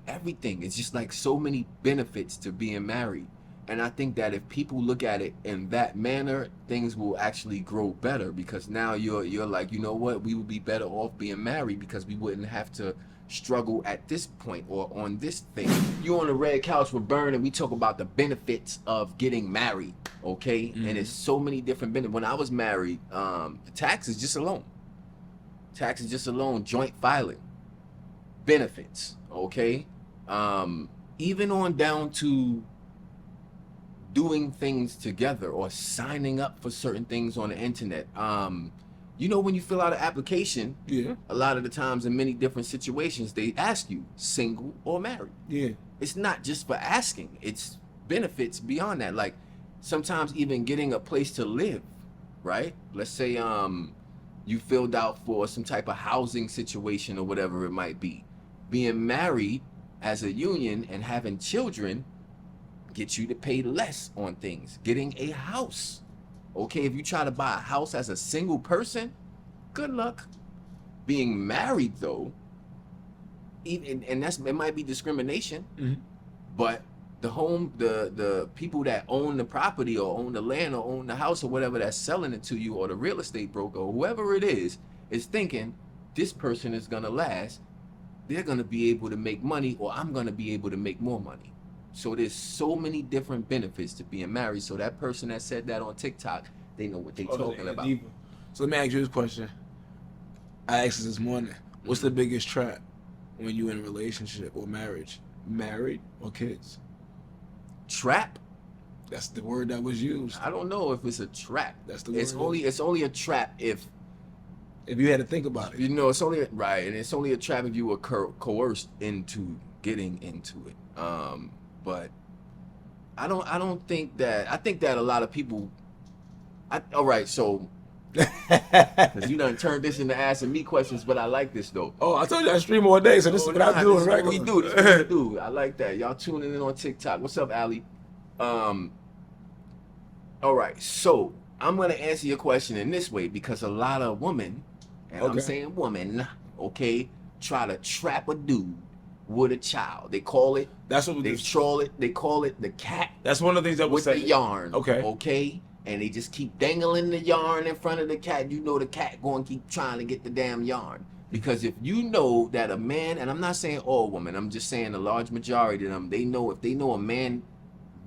everything. It's just like so many benefits to being married. And I think that if people look at it in that manner, things will actually grow better, because now you're like, you know what, we would be better off being married because we wouldn't have to struggle at this point or on this thing. You on the red couch with Burn, and we talk about the benefits of getting married, okay? Mm-hmm. And it's so many different benefits. When I was married, the taxes just alone, joint filing, benefits, okay? Even on down to doing things together or signing up for certain things on the internet. You know, when you fill out an application, a lot of the times in many different situations, they ask you single or married. Yeah. It's not just for asking, it's benefits beyond that. Like sometimes even getting a place to live, right? Let's say you filled out for some type of housing situation or whatever it might be. Being married as a union and having children gets you to pay less on things. Getting a house, okay, if you try to buy a house as a single person, good luck. Being married though, even, and it might be discrimination, but the people that own the property or own the land or own the house or whatever that's selling it to you, or the real estate broker or whoever it is thinking this person is gonna last, they're gonna be able to make money, or I'm gonna be able to make more money. So there's so many different benefits to being married. So that person that said that on TikTok, they know what they're talking about. Deeper. So let me ask you this question. I asked this morning. What's the biggest trap when you in a relationship or marriage? Married or kids? Trap? That's the word that was used. I don't know if it's a trap. That's the word. It's only a trap if you had to think about it. You know, it's only and it's only a trap if you were coerced into getting into it. But I don't think that. I think that a lot of people. All right, so because you done turned this into asking me questions, but I like this though. Oh, I told you I stream all day, so this is what I do. Right? We do. This is what we do. I like that. Y'all tuning in on TikTok. What's up, Ali? All right, so I'm gonna answer your question in this way, because a lot of women, and I'm saying woman, okay, try to trap a dude with a child. They call it. That's what they troll it. They call it the cat. That's one of the things that with the yarn. Okay. And they just keep dangling the yarn in front of the cat. You know the cat going to keep trying to get the damn yarn. Because if you know that a man, and I'm not saying all women, I'm just saying a large majority of them, if they know a man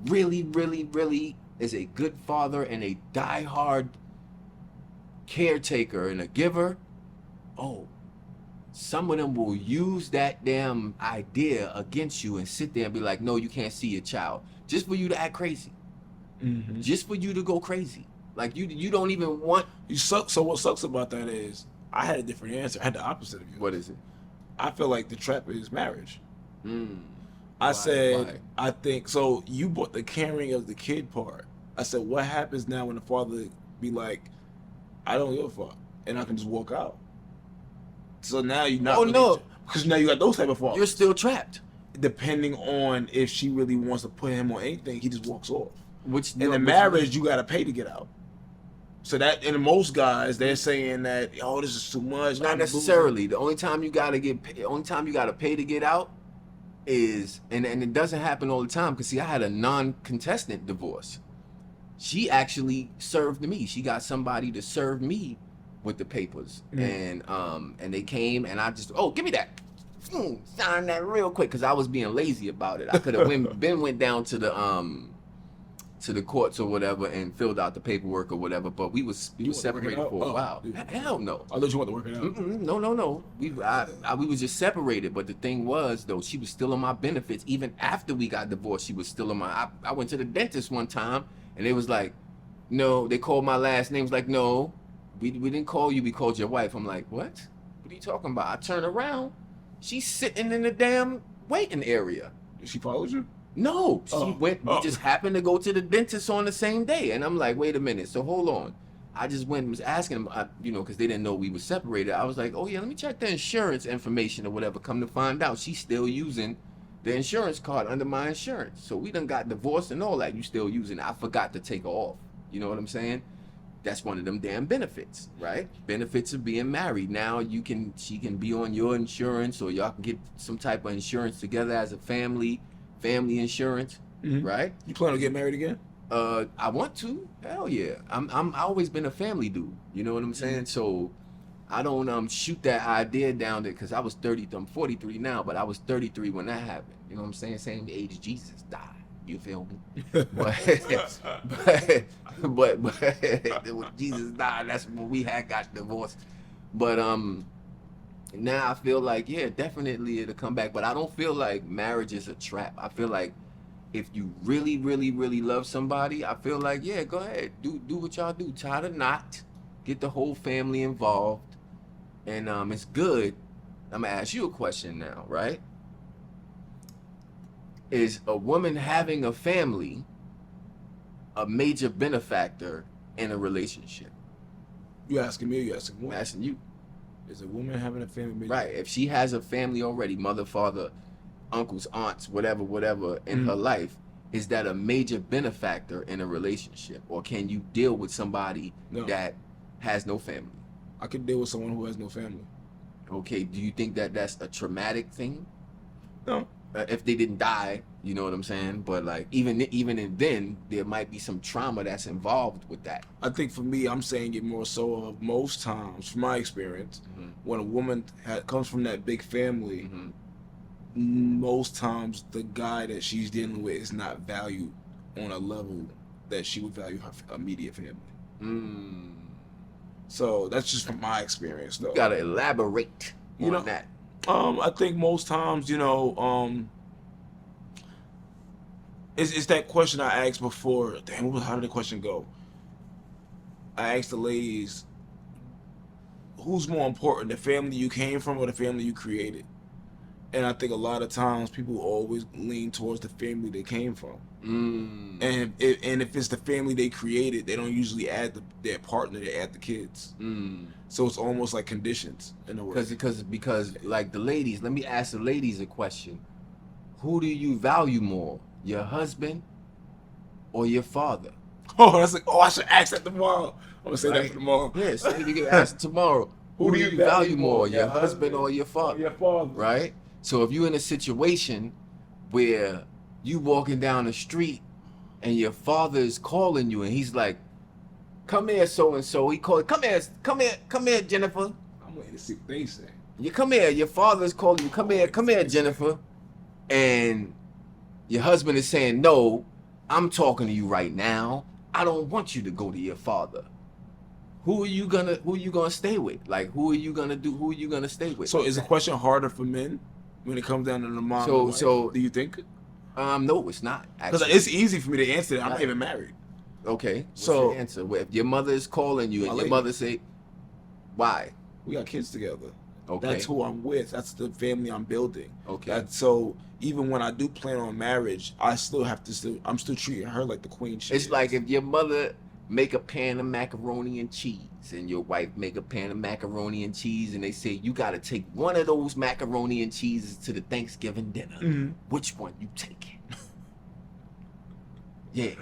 really, really, really is a good father and a diehard caretaker and a giver, some of them will use that damn idea against you and sit there and be like, no, you can't see your child. Just for you to act crazy. Mm-hmm. Just for you to go crazy. Like you don't even want. You suck. So what sucks about that is I had a different answer. I had the opposite of you. What is it? I feel like the trap is marriage. Why? I think, so you brought the caring of the kid part. I said, what happens now when the father be like, I don't give a fuck, and I can just walk out? So now you're not. No. Because now you got those type of fathers. You're still trapped. Depending on if she really wants to put him on anything, he just walks off. in the marriage, you got to pay to get out. So that, and most guys, they're saying that, oh, this is too much. Not necessarily. The only time you gotta pay to get out is, and it doesn't happen all the time. Because see, I had a non-contestant divorce. She actually served me. She got somebody to serve me with the papers, and they came, and I just, give me that. Sign that real quick, because I was being lazy about it. I could have went down to the courts or whatever and filled out the paperwork or whatever, but we was separated for a while. Hell no. I thought you wanted to work it out. No. We was just separated, but the thing was, though, she was still on my benefits. Even after we got divorced, she was still on my, I went to the dentist one time, and they was like, no, they called my last name. It was like, no, we didn't call you, we called your wife. I'm like, what? What are you talking about? I turn around, she's sitting in the damn waiting area. She followed you? No, she went. We just happened to go to the dentist on the same day, and I'm like, wait a minute. So hold on. I just went and was asking them, because they didn't know we were separated. I was like, oh yeah, let me check the insurance information or whatever. Come to find out, she's still using the insurance card under my insurance. So we done got divorced and all that. You still using it? I forgot to take her off. You know what I'm saying? That's one of them damn benefits, right? Benefits of being married. Now she can be on your insurance, or y'all can get some type of insurance together as a family insurance, right? You plan on getting married again? I want to. Hell yeah. I always been a family dude. You know what I'm saying? So I don't shoot that idea down there, because I was 30. I'm 43 now, but I was 33 when that happened. You know what I'm saying? Same age Jesus died. You feel me? but when Jesus died, that's when we got divorced. But now I feel like, yeah, definitely it'll come back. But I don't feel like marriage is a trap. I feel like if you really, really, really love somebody, I feel like, yeah, go ahead, do what y'all do. Tie the knot, get the whole family involved, and it's good. I'm gonna ask you a question now, right? Is a woman having a family a major benefactor in a relationship? You asking me or you asking I'm asking you. Is a woman having a family? Right. If she has a family already, mother, father, uncles, aunts, whatever in her life, is that a major benefactor in a relationship? Or can you deal with somebody that has no family? I could deal with someone who has no family. Okay. Do you think that that's a traumatic thing? No. If they didn't die, you know what I'm saying? But like even then, there might be some trauma that's involved with that. I think for me, I'm saying it more so of most times, from my experience, when a woman comes from that big family, most times the guy that she's dealing with is not valued on a level that she would value her immediate family. So that's just from my experience, though. You gotta elaborate on that. I think most times, it's that question I asked before. Damn, how did the question go? I asked the ladies, who's more important, the family you came from or the family you created? And I think a lot of times people always lean towards the family they came from. And if it's the family they created, they don't usually add their partner, they add the kids. So it's almost like conditions in a way. Because like the ladies, let me ask the ladies a question. Who do you value more, your husband or your father? I should ask that tomorrow. I'm gonna say that for tomorrow. Yeah, so you can ask tomorrow. Who do you value more, your husband or your father? Your father. Right? So if you're in a situation where you walking down the street and your father is calling you and he's like, come here, so-and-so. He called, come here, Jennifer. I'm waiting to see what they say. You come here, your father's calling you, come here, Jennifer. And your husband is saying, no, I'm talking to you right now. I don't want you to go to your father. Who are you gonna stay with? Like, who are you gonna stay with? So is the question harder for men when it comes down to the mom? So do you think? No, it's not. Because it's easy for me to answer that. I'm not even married. Okay. So the answer. If your mother is calling you and your mother say, why? We got kids together. Okay. That's who I'm with. That's the family I'm building. Okay. So even when I do plan on marriage, I'm still treating her like the queen she is. Like if your mother make a pan of macaroni and cheese and your wife make a pan of macaroni and cheese and they say you got to take one of those macaroni and cheeses to the Thanksgiving dinner. Which one you taking? Yeah.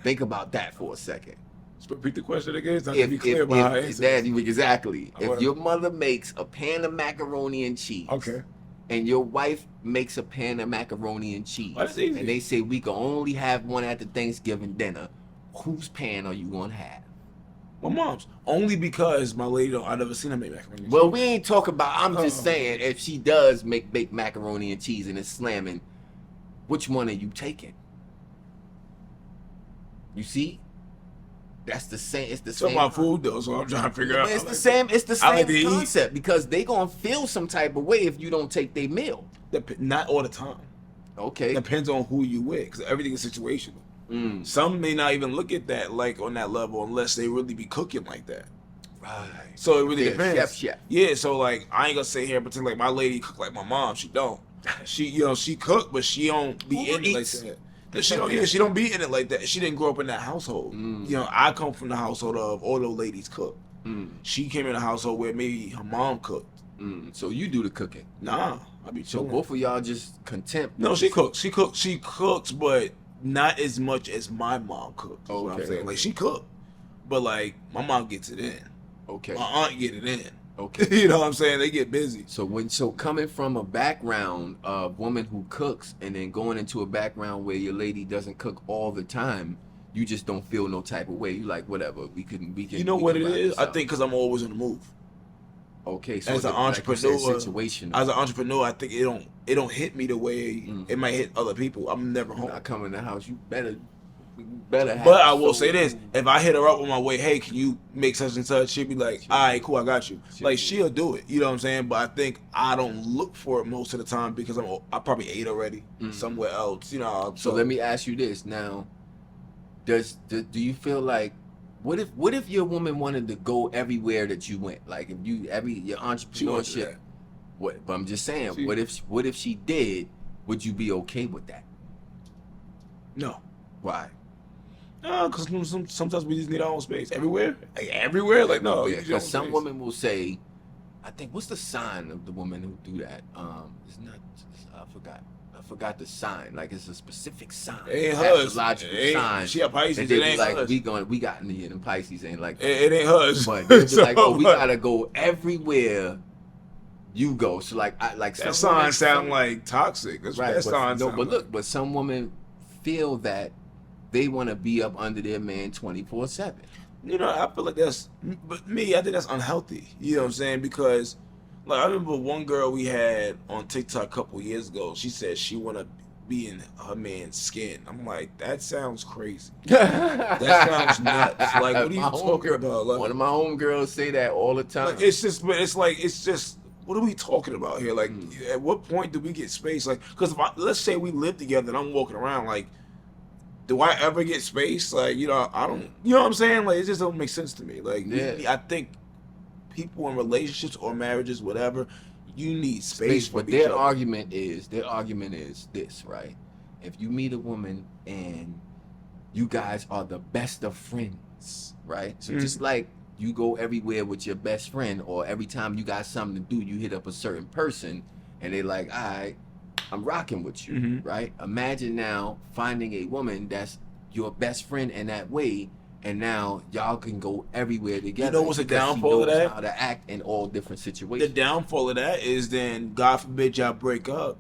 Think about that for a second. Let's repeat the question again. So I can be clear about how I answer. Exactly. If your mother makes a pan of macaroni and cheese, okay, and your wife makes a pan of macaroni and cheese, that's easy. And they say we can only have one at the Thanksgiving dinner, whose pan are you gonna have? My mom's. Only because my lady I never seen her make macaroni and well, cheese. we ain't talking about. I'm just saying, if she does make baked macaroni and cheese and it's slamming, which one are you taking? You see? That's the same. It's the same. It's about food though, so I'm trying to figure out. It's the same. It's the same concept because they gonna feel some type of way if you don't take their meal. Not all the time. Okay. Depends on who you with, because everything is situational. Some may not even look at that like on that level unless they really be cooking like that. Right. So it really depends. Chef. Yeah. So like I ain't gonna sit here and pretend like my lady cook like my mom. She don't. She cook, but she don't be in it like that. She don't be in it like that. She didn't grow up in that household. I come from the household of all those ladies cook. She came in a household where maybe her mom cooked. So you do the cooking? Nah, I be chilling. So both of y'all just contempt? No, she cooks. She cooks, but not as much as my mom cooks. Okay. What I'm saying. Like she cooked, but like my mom gets it in. Okay. My aunt get it in. Okay. You know what I'm saying? They get busy. So coming from a background of woman who cooks and then going into a background where your lady doesn't cook all the time, you just don't feel no type of way. You like whatever. We can. You know what it is? I think because I'm always on the move. Okay. So as an entrepreneur, as an entrepreneur, I think it don't hit me the way it might hit other people. I'm never home. I come in the house. You better. But I will say this: if I hit her up on my way, hey, can you make such and such? She'll be like, all right, cool, I got you. Like she'll do it. You know what I'm saying? But I think I don't look for it most of the time because I probably ate already somewhere else. You know. So let me ask you this now: do you feel like what if your woman wanted to go everywhere that you went? Like if your entrepreneurship. What? But I'm just saying, what if she did? Would you be okay with that? No. Why? No, because sometimes we just need our own space. Everywhere? Like, no. Yeah, because some women will say, I think, what's the sign of the women who do that? It's not, I forgot the sign. Like, it's a specific sign. It ain't hers. Astrological sign. She a Pisces, and it ain't like, hers. we got in the end, and Pisces ain't like that. It ain't hers. But they'll be like, we gotta go everywhere you go. So, like that sign sound like toxic. That's right. That sign no, but look, but some women feel that they want to be up under their man 24/7. You know, I feel like but me, I think that's unhealthy. You know what I'm saying? Because, like, I remember one girl we had on TikTok a couple years ago. She said she want to be in her man's skin. I'm like, that sounds crazy. That sounds nuts. Like, what are you talking about? Like, one of my homegirls say that all the time. Like, it's just, what are we talking about here? Like, at what point do we get space? Like, because let's say we live together and I'm walking around, like, do I ever get space? Like, I don't, you know what I'm saying? Like, it just don't make sense to me. Like, I think people in relationships or marriages, whatever, you need space for but their argument is this, right? If you meet a woman and you guys are the best of friends, right? So just like you go everywhere with your best friend, or every time you got something to do, you hit up a certain person and they're like, all right, I'm rocking with you, right? Imagine now finding a woman that's your best friend in that way, and now y'all can go everywhere together. You know what's the downfall of that? How to act in all different situations. The downfall of that is then, God forbid y'all break up.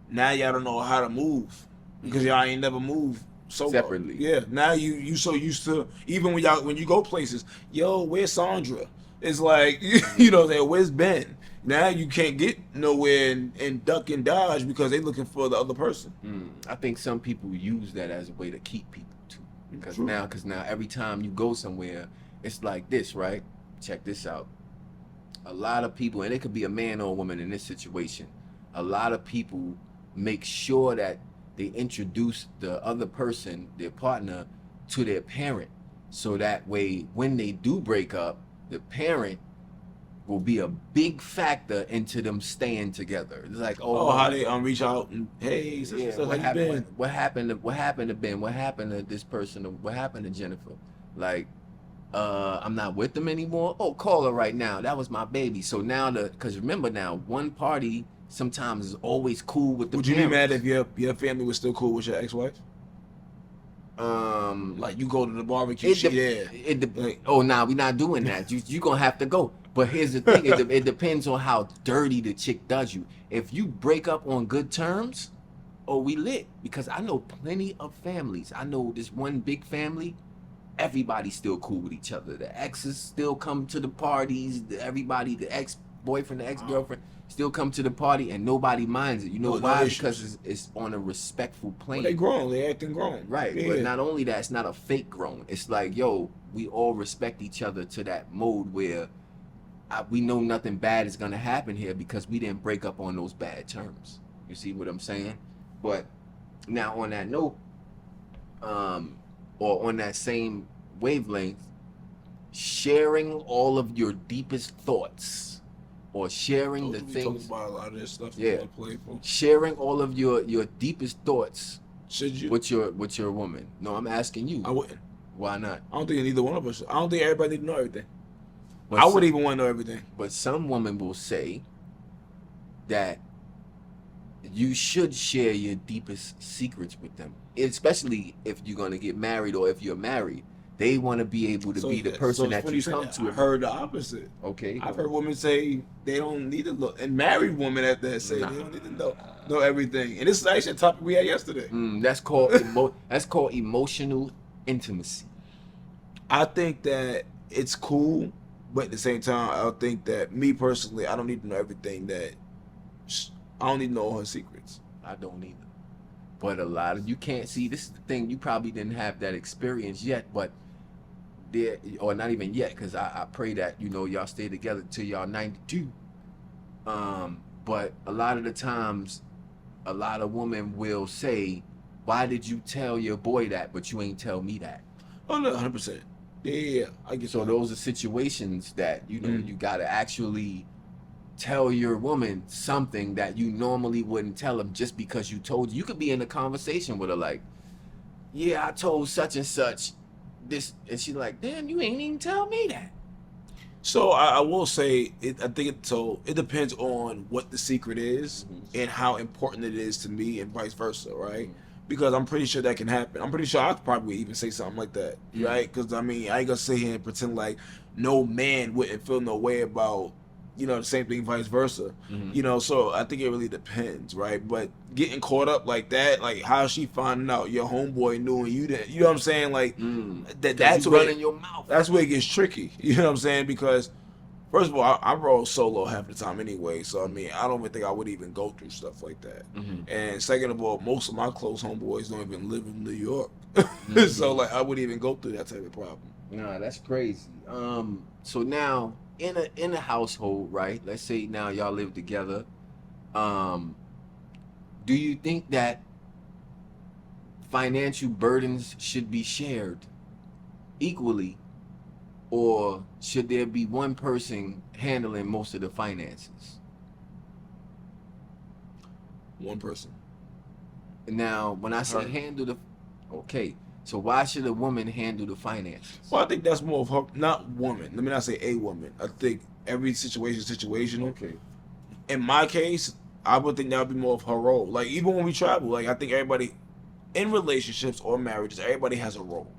Now y'all don't know how to move because y'all ain't never moved separately. Yeah. Now you so used to, even when you go places, yo, where's Sandra? It's like, where's Ben? Now you can't get nowhere and duck and dodge because they're looking for the other person. I think some people use that as a way to keep people too. Because now every time you go somewhere, it's like this, right? Check this out. A lot of people, and it could be a man or a woman in this situation, a lot of people make sure that they introduce the other person, their partner, to their parent. So that way, when they do break up, the parent will be a big factor into them staying together. It's like, how they reach out and hey, what happened to Ben? What happened to this person? What happened to Jennifer? Like, I'm not with them anymore. Oh, call her right now. That was my baby. So now because remember now, one party sometimes is always cool with the. Would you be mad if your family was still cool with your ex-wife? Like you go to the barbecue, she there. Oh, nah, we not doing that. You gonna have to go. But here's the thing: it depends on how dirty the chick does you. If you break up on good terms, oh, we lit. Because I know plenty of families. I know this one big family. Everybody's still cool with each other. The exes still come to the parties. Everybody, the ex-boyfriend, the ex-girlfriend, still come to the party, and nobody minds it. You know why? Because it's on a respectful plane. Well, they grown. They acting grown. Right. Yeah. But not only that, it's not a fake grown. It's like, yo, we all respect each other to that mode where we know nothing bad is going to happen here because we didn't break up on those bad terms. You see what I'm saying? But now on that note, or on that same wavelength, sharing all of your deepest thoughts or sharing the things. Talk about a lot of this stuff. Yeah. Sharing all of your deepest thoughts. Should you? With your woman. No, I'm asking you. I wouldn't. Why not? I don't think neither one of us. I don't think everybody need to know everything. But I wouldn't even want to know everything. But some women will say that you should share your deepest secrets with them, especially if you're going to get married or if you're married. They want to be able to be the person that you come to. I heard the opposite. Okay. I've heard women say they don't need to know, and married women at that say they don't need to know everything. And this is actually a topic we had yesterday. That's called emotional intimacy. I think that it's cool, but at the same time, I think that me personally, I don't need to know everything I don't need to know all her secrets. I don't either. But a lot of you can't see. This is the thing. You probably didn't have that experience yet, but there, or not even yet, because I pray that y'all stay together till y'all 92. But a lot of the times, a lot of women will say, "Why did you tell your boy that, but you ain't tell me that?" Oh no, 100%. Yeah, I get. So that. Those are situations that you gotta actually tell your woman something that you normally wouldn't tell them just because you told. You could be in a conversation with her like, "Yeah, I told such and such this," and she's like, "Damn, you ain't even tell me that." So I will say, I think it depends on what the secret is and how important it is to me, and vice versa, right? Because I'm pretty sure that can happen. I'm pretty sure I could probably even say something like that, right? Because I mean, I ain't gonna sit here and pretend like no man wouldn't feel no way about the same thing, vice versa. So I think it really depends, right? But getting caught up like that, like how she finding out your homeboy knew and you didn't, you know what I'm saying? Like that's running your mouth. That's where it gets tricky. You know what I'm saying? Because first of all, I roll solo half the time anyway, so I mean, I don't even think I would even go through stuff like that. And second of all, most of my close homeboys don't even live in New York, so like I wouldn't even go through that type of problem. Nah, that's crazy. So now in a household, right? Let's say now y'all live together. Do you think that financial burdens should be shared equally? Or should there be one person handling most of the finances? One person. Now, when I say okay, so why should a woman handle the finances? Well, I think that's more of her, not woman. Let me not say a woman. I think every situation is situational. Okay. In my case, I would think that would be more of her role. Like, even when we travel, like, I think everybody, in relationships or marriages, everybody has a role.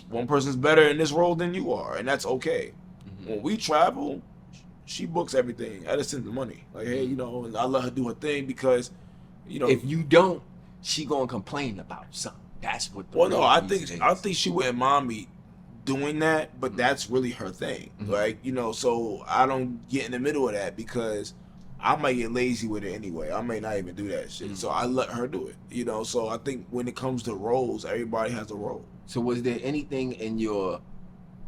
One person's better in this role than you are, and that's okay. When we travel, she books everything. I just send the money. Like, hey, and I let her do her thing because, if you don't, she gonna complain about something. That's what. I think she wouldn't mind me doing that, but that's really her thing. Like, so I don't get in the middle of that because I might get lazy with it anyway. I may not even do that shit. So I let her do it. So I think when it comes to roles, everybody has a role. So was there anything in your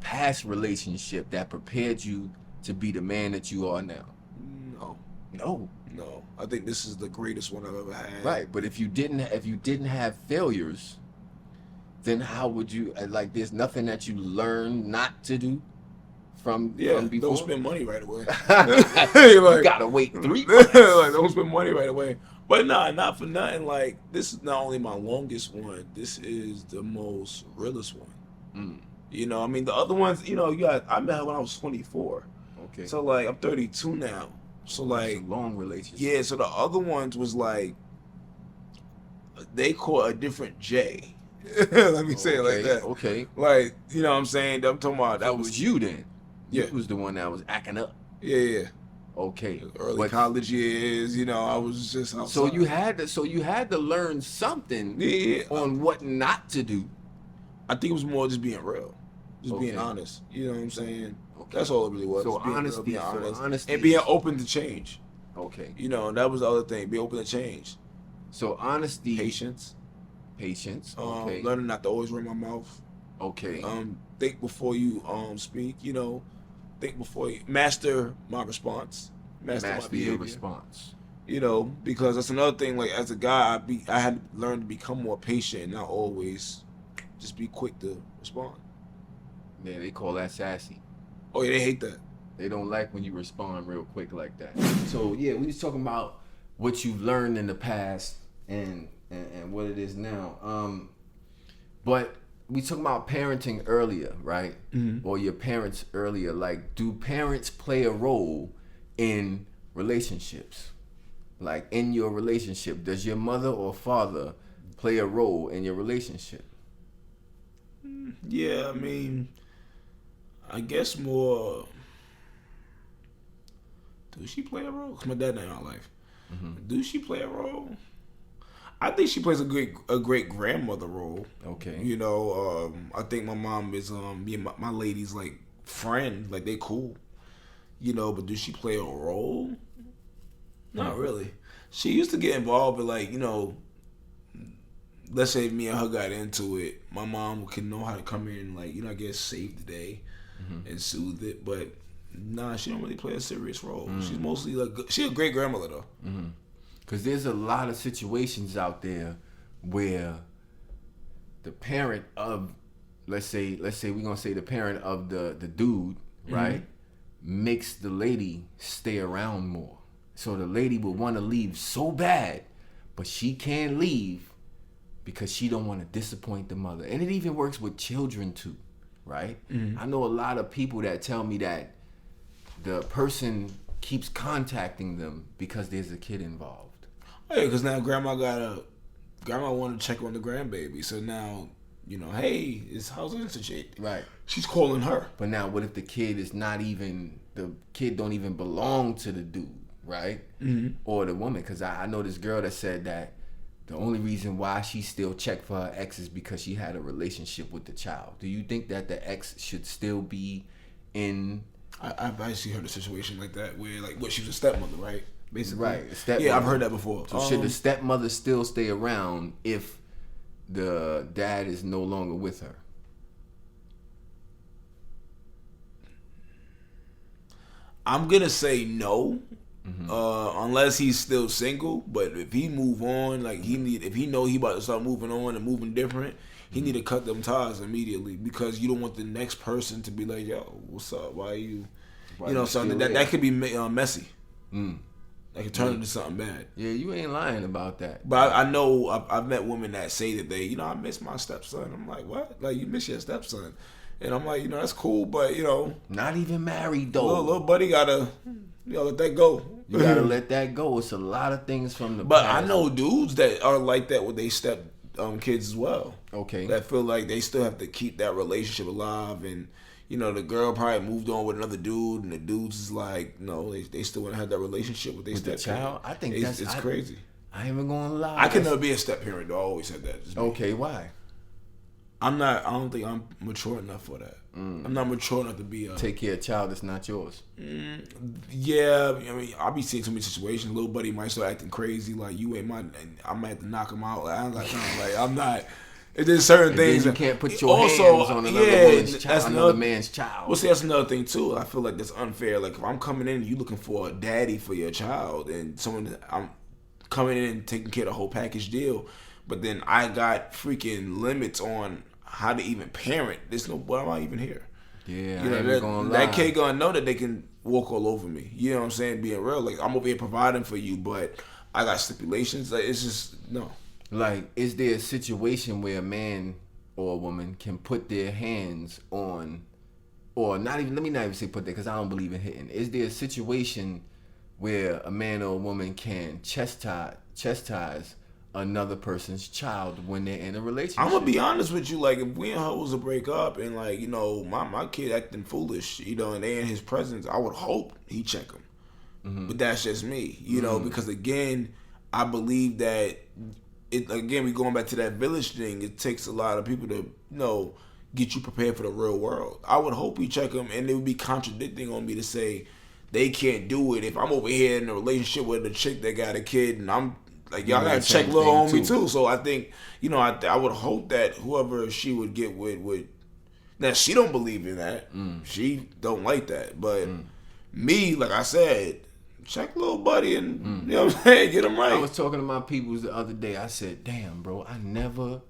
past relationship that prepared you to be the man that you are now? No. I think this is the greatest one I've ever had. Right, but if you didn't have failures, then how would you there's nothing that you learned not to do from before? Don't spend money right away. You gotta wait 3 months. Don't spend money right away. But not for nothing. Like, this is not only my longest one, this is the most realest one. I mean, the other ones, I met her when I was 24. Okay. So like I'm 32 now. So like, it's a long relationship. Yeah, so the other ones was like, they caught a different J. Let me say it like that. Okay. Like, you know what I'm saying? I'm talking about that was you then. Yeah. You was the one that was acting up. Yeah. Okay. Early college years, you know, I was just outside. So you had to learn something on what not to do. I think it was more just being real. Just being honest. You know what I'm saying? Okay. That's all it really was. So honesty, being honest, and being open to change. Okay. You know, that was the other thing. Be open to change. So honesty, patience. Okay. Learning not to always run my mouth. Okay. Think before you speak. You know, think before you master my response. Master my behavior. Your response. You know, because that's another thing. Like as a guy, I had to learn to become more patient and not always just be quick to respond. Yeah, they call that sassy. Oh yeah, they hate that. They don't like when you respond real quick like that. So yeah, we was talking about what you've learned in the past and what it is now. But we talking about parenting earlier, right? Mm-hmm. Or your parents earlier. Like, do parents play a role in relationships? Like in your relationship, does your mother or father play a role in your relationship? Yeah, I mean, I guess more. Does she play a role? Cause my dad not in our life. Mm-hmm. Does she play a role? I think she plays a great grandmother role. Okay. You know, I think my mom is me and my lady's like friend, like they cool. You know, but does she play a role? Not really. She used to get involved with like, you know, let's say me and her got into it, my mom can know how to come in and like, you know, I guess save the day and soothe it, but nah, she don't really play a serious role. She's mostly like, she's a great grandmother though. Because there's a lot of situations out there where the parent of, let's say we're gonna say the parent of the dude, right, makes the lady stay around more. So the lady would want to leave so bad, but she can't leave because she don't want to disappoint the mother. And it even works with children too, right? I know a lot of people that tell me that the person keeps contacting them because there's a kid involved. Oh, yeah, because now grandma wanted to check on the grandbaby. So now, you know, hey, how's Institute? Right. She's calling her. But now what if the kid don't even belong to the dude, right? Or the woman? Because I know this girl that said that the only reason why she still checked for her ex is because she had a relationship with the child. Do you think that the ex should still be in... I've actually heard a situation like that where, like, she was a stepmother, right? Basically. Right. Stepmother. Yeah, I've heard that before. So should the stepmother still stay around if the dad is no longer with her? I'm going to say no. Unless he's still single, but if he move on, like if he know he about to start moving on and moving different, he need to cut them ties immediately, because you don't want the next person to be like, yo, what's up? Why are you? You know, something that could be messy. That could turn into something bad. Yeah, you ain't lying about that. But I know I've met women that say that they, you know, I miss my stepson. I'm like, what? Like, you miss your stepson? And I'm like, you know, that's cool, but you know, not even married though. Little buddy gotta, you know, let that go. You gotta let that go. It's a lot of things from the But past. I know dudes that are like that with their step kids as well. Okay. That feel like they still have to keep that relationship alive, and you know, the girl probably moved on with another dude, and the dudes is like, no, they still want to have that relationship with their step child. I think it's crazy. I ain't even gonna lie. I can never be a step parent though. I always said that. Okay, why? I don't think I'm mature enough for that. I'm not mature enough to be take care of a child that's not yours. Yeah, I mean, I'll be seeing so many situations. Little buddy might start acting crazy, like you ain't mine. I might have to knock him out. Like, I'm like, no, like I'm not. There's certain things you can't put your hands on another man's child. Well, see, that's another thing too. I feel like that's unfair. Like if I'm coming in and you looking for a daddy for your child, and I'm coming in and taking care of the whole package deal, but then I got freaking limits on how to even parent. There's no, why am I even here? Yeah, you know, that kid gonna know that they can walk all over me. You know what I'm saying? Being real, like I'm over here providing for you, but I got stipulations. Like it's just no. Like, is there a situation where a man or a woman can put their hands on, or not even? Let me not even say put there, because I don't believe in hitting. Is there a situation where a man or a woman can chastise another person's child when they're in a relationship. I'm gonna be honest with you, like if we and her was to break up and like, you know, my kid acting foolish, you know, and they in his presence, I would hope he check him. Mm-hmm. But that's just me, you know, because again, I believe that we going back to that village thing. It takes a lot of people to, you know, get you prepared for the real world. I would hope he check him, and it would be contradicting on me to say they can't do it if I'm over here in a relationship with a chick that got a kid and I'm like, y'all gotta check little homie too. So I think, you know, I would hope that whoever she would get with would. Now she don't believe in that. She don't like that. But me, like I said, check little buddy and you know what I'm saying, get him right. I was talking to my peoples the other day. I said, "Damn, bro, I never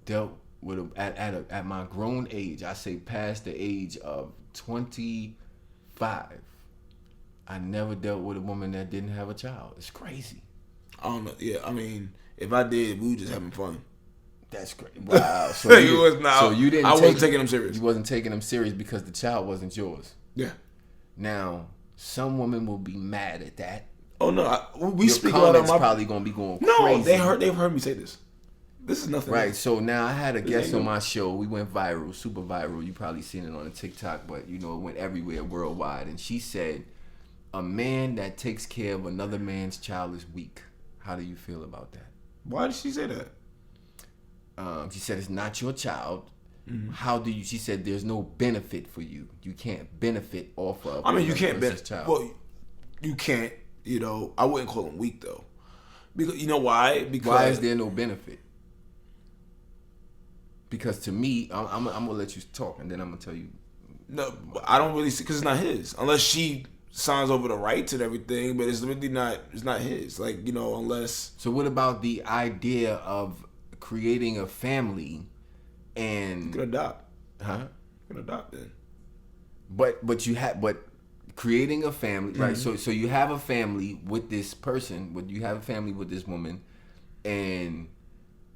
dealt with at my grown age. I say past the age of 25. I never dealt with a woman that didn't have a child. It's crazy." I don't know. Yeah, I mean, if I did, we were just having fun. That's great. Wow. So you didn't. I wasn't taking them serious. You wasn't taking them serious because the child wasn't yours. Yeah. Now, some women will be mad at that. Oh no, we Your speak comments about it. Probably gonna be going no, crazy. they've heard me say this. This is nothing. Right. Else. So now I had a guest on my show. We went viral, super viral. You probably seen it on the TikTok, but you know it went everywhere worldwide. And she said, "A man that takes care of another man's child is weak." How do you feel about that? Why did she say that? She said it's not your child. Mm-hmm. How do you? She said there's no benefit for you. You can't benefit off of. I mean, you can't benefit. Child. Well, you can't. You know, I wouldn't call him weak though. Because you know why? Because why is there no benefit? Because to me, I'm gonna let you talk, and then I'm gonna tell you. No, I don't really see because it's not his. Unless she signs over the rights and everything, but it's really not. It's not his. Like, you know, unless. So what about the idea of creating a family, and you can adopt? Huh? You can adopt then. But creating a family, right? So you have a family with this person. You have a family with this woman, and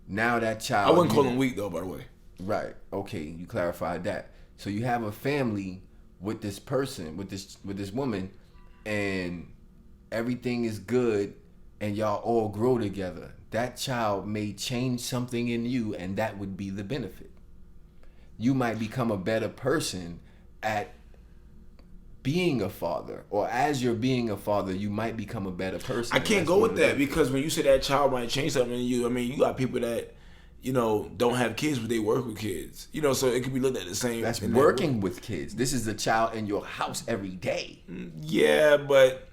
now that child. I wouldn't call him weak though, by the way. Right. Okay. You clarified that. So you have a family with this person, with this woman, and everything is good, and y'all all grow together. That child may change something in you, and that would be the benefit. You might become a better person at being a father, or as you're being a father, you might become a better person. I can't go with that because when you say that child might change something in you, I mean, you got people that, you know, don't have kids, but they work with kids. You know, so it could be looked at the same. That's working with kids. This is a child in your house every day. Yeah, but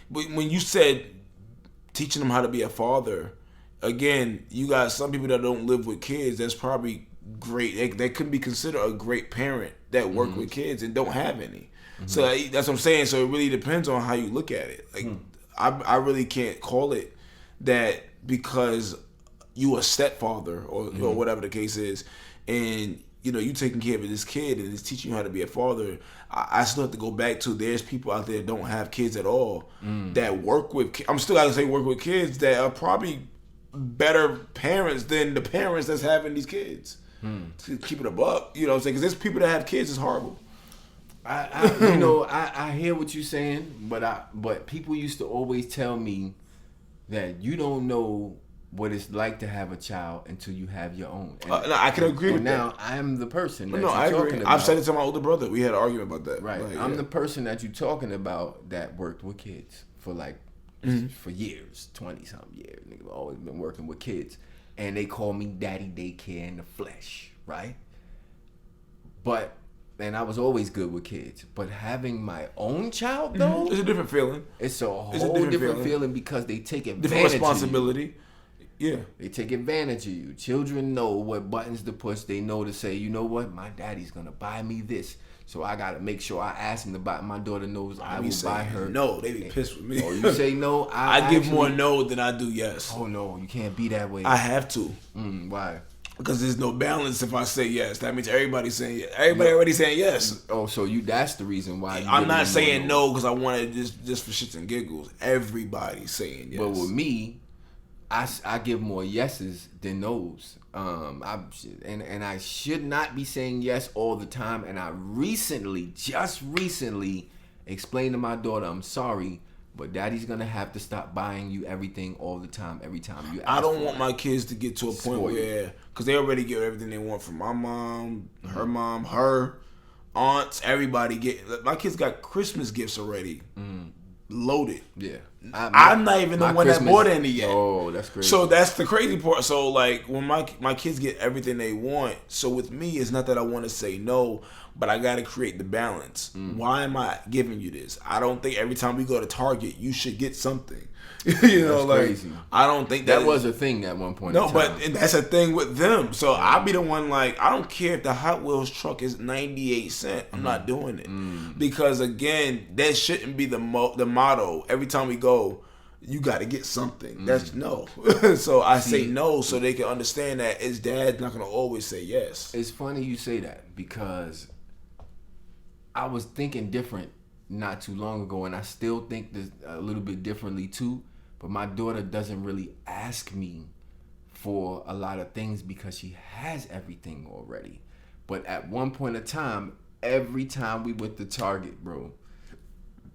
when you said teaching them how to be a father, again, you got some people that don't live with kids. That's probably great. They could be considered a great parent that work with kids and don't have any. So that's what I'm saying. So it really depends on how you look at it. Like I really can't call it that because you a stepfather or whatever the case is, and you know you taking care of this kid and it's teaching you how to be a father. I still have to go back to there's people out there that don't have kids at all that work with. I'm still gonna say work with kids that are probably better parents than the parents that's having these kids. To keep it a buck, you know what I'm saying? Because there's people that have kids. It's horrible. I hear what you're saying, but people used to always tell me that you don't know what it's like to have a child until you have your own. No, I can agree with that. Now I am the person that you're talking about. I've said it to my older brother. We had an argument about that. Right. Like, I'm the person that you're talking about that worked with kids for for years, 20-something years. Nigga, always been working with kids. And they call me daddy daycare in the flesh, right? And I was always good with kids. But having my own child, though... It's a different feeling. It's a whole different feeling because they take advantage different responsibility. Yeah. They take advantage of you. Children know what buttons to push. They know to say, you know what? My daddy's going to buy me this. So I got to make sure I ask him to buy. My daughter knows I will buy her. No, they be pissed with me. Oh, you say no? I give more no than I do yes. Oh, no. You can't be that way. I have to. Why? Because there's no balance if I say yes. That means everybody's saying yes. Everybody already saying yes. Oh, so that's the reason why. I'm not saying no because I want it just for shits and giggles. Everybody's saying yes. But with me, I give more yeses than no's. And I should not be saying yes all the time. And I just recently explained to my daughter, I'm sorry, But daddy's gonna have to stop buying you everything all the time, every time you ask. I don't want my kids to get to a point where, because they already get everything they want from my mom, her aunts, everybody get. My kids got Christmas gifts already, loaded. Yeah, I'm not even the one that bought any yet. Oh, that's crazy. So that's the crazy part. So like when my kids get everything they want, so with me, it's not that I want to say no, but I got to create the balance. Why am I giving you this? I don't think every time we go to Target, you should get something. You know, that's like crazy. I don't think that was a thing at one point. No, but that's a thing with them. So I'll be the one like I don't care if the Hot Wheels truck is 98 cents. I'm not doing it because again, that shouldn't be the motto. Every time we go, you got to get something. That's no. So I say no so they can understand that his dad's not gonna always say yes. It's funny you say that because I was thinking different not too long ago, and I still think this a little bit differently too. But my daughter doesn't really ask me for a lot of things because she has everything already. But at one point in time, every time we went to Target, bro,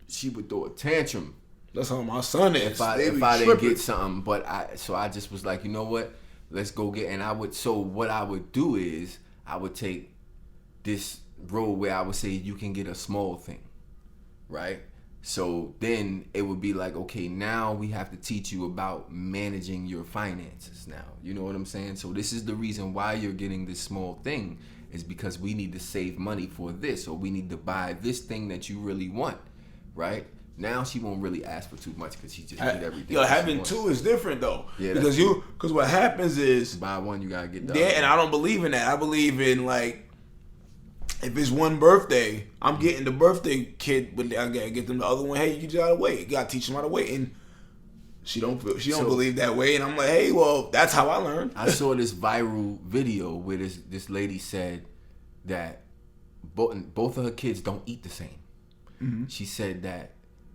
she would throw a tantrum. That's how my son is. If I didn't get something, but I just was like, you know what? Let's go get. And so what I would do is I would take this road where I would say you can get a small thing, right? So then it would be like, okay, now we have to teach you about managing your finances now. You know what I'm saying? So this is the reason why you're getting this small thing is because we need to save money for this, or we need to buy this thing that you really want, right? Now she won't really ask for too much because she just need everything. Yo, having two is different though. Yeah, because what happens is buy one, you gotta get the yeah, other. and I don't believe in that. I believe in like if it's one birthday, I'm getting the birthday kid, but I gotta get them the other one. Hey, you just gotta wait. You gotta teach them how to wait, and she don't believe that way. And I'm like, hey, well, that's how I learned. I saw this viral video where this lady said that both of her kids don't eat the same. Mm-hmm. She said that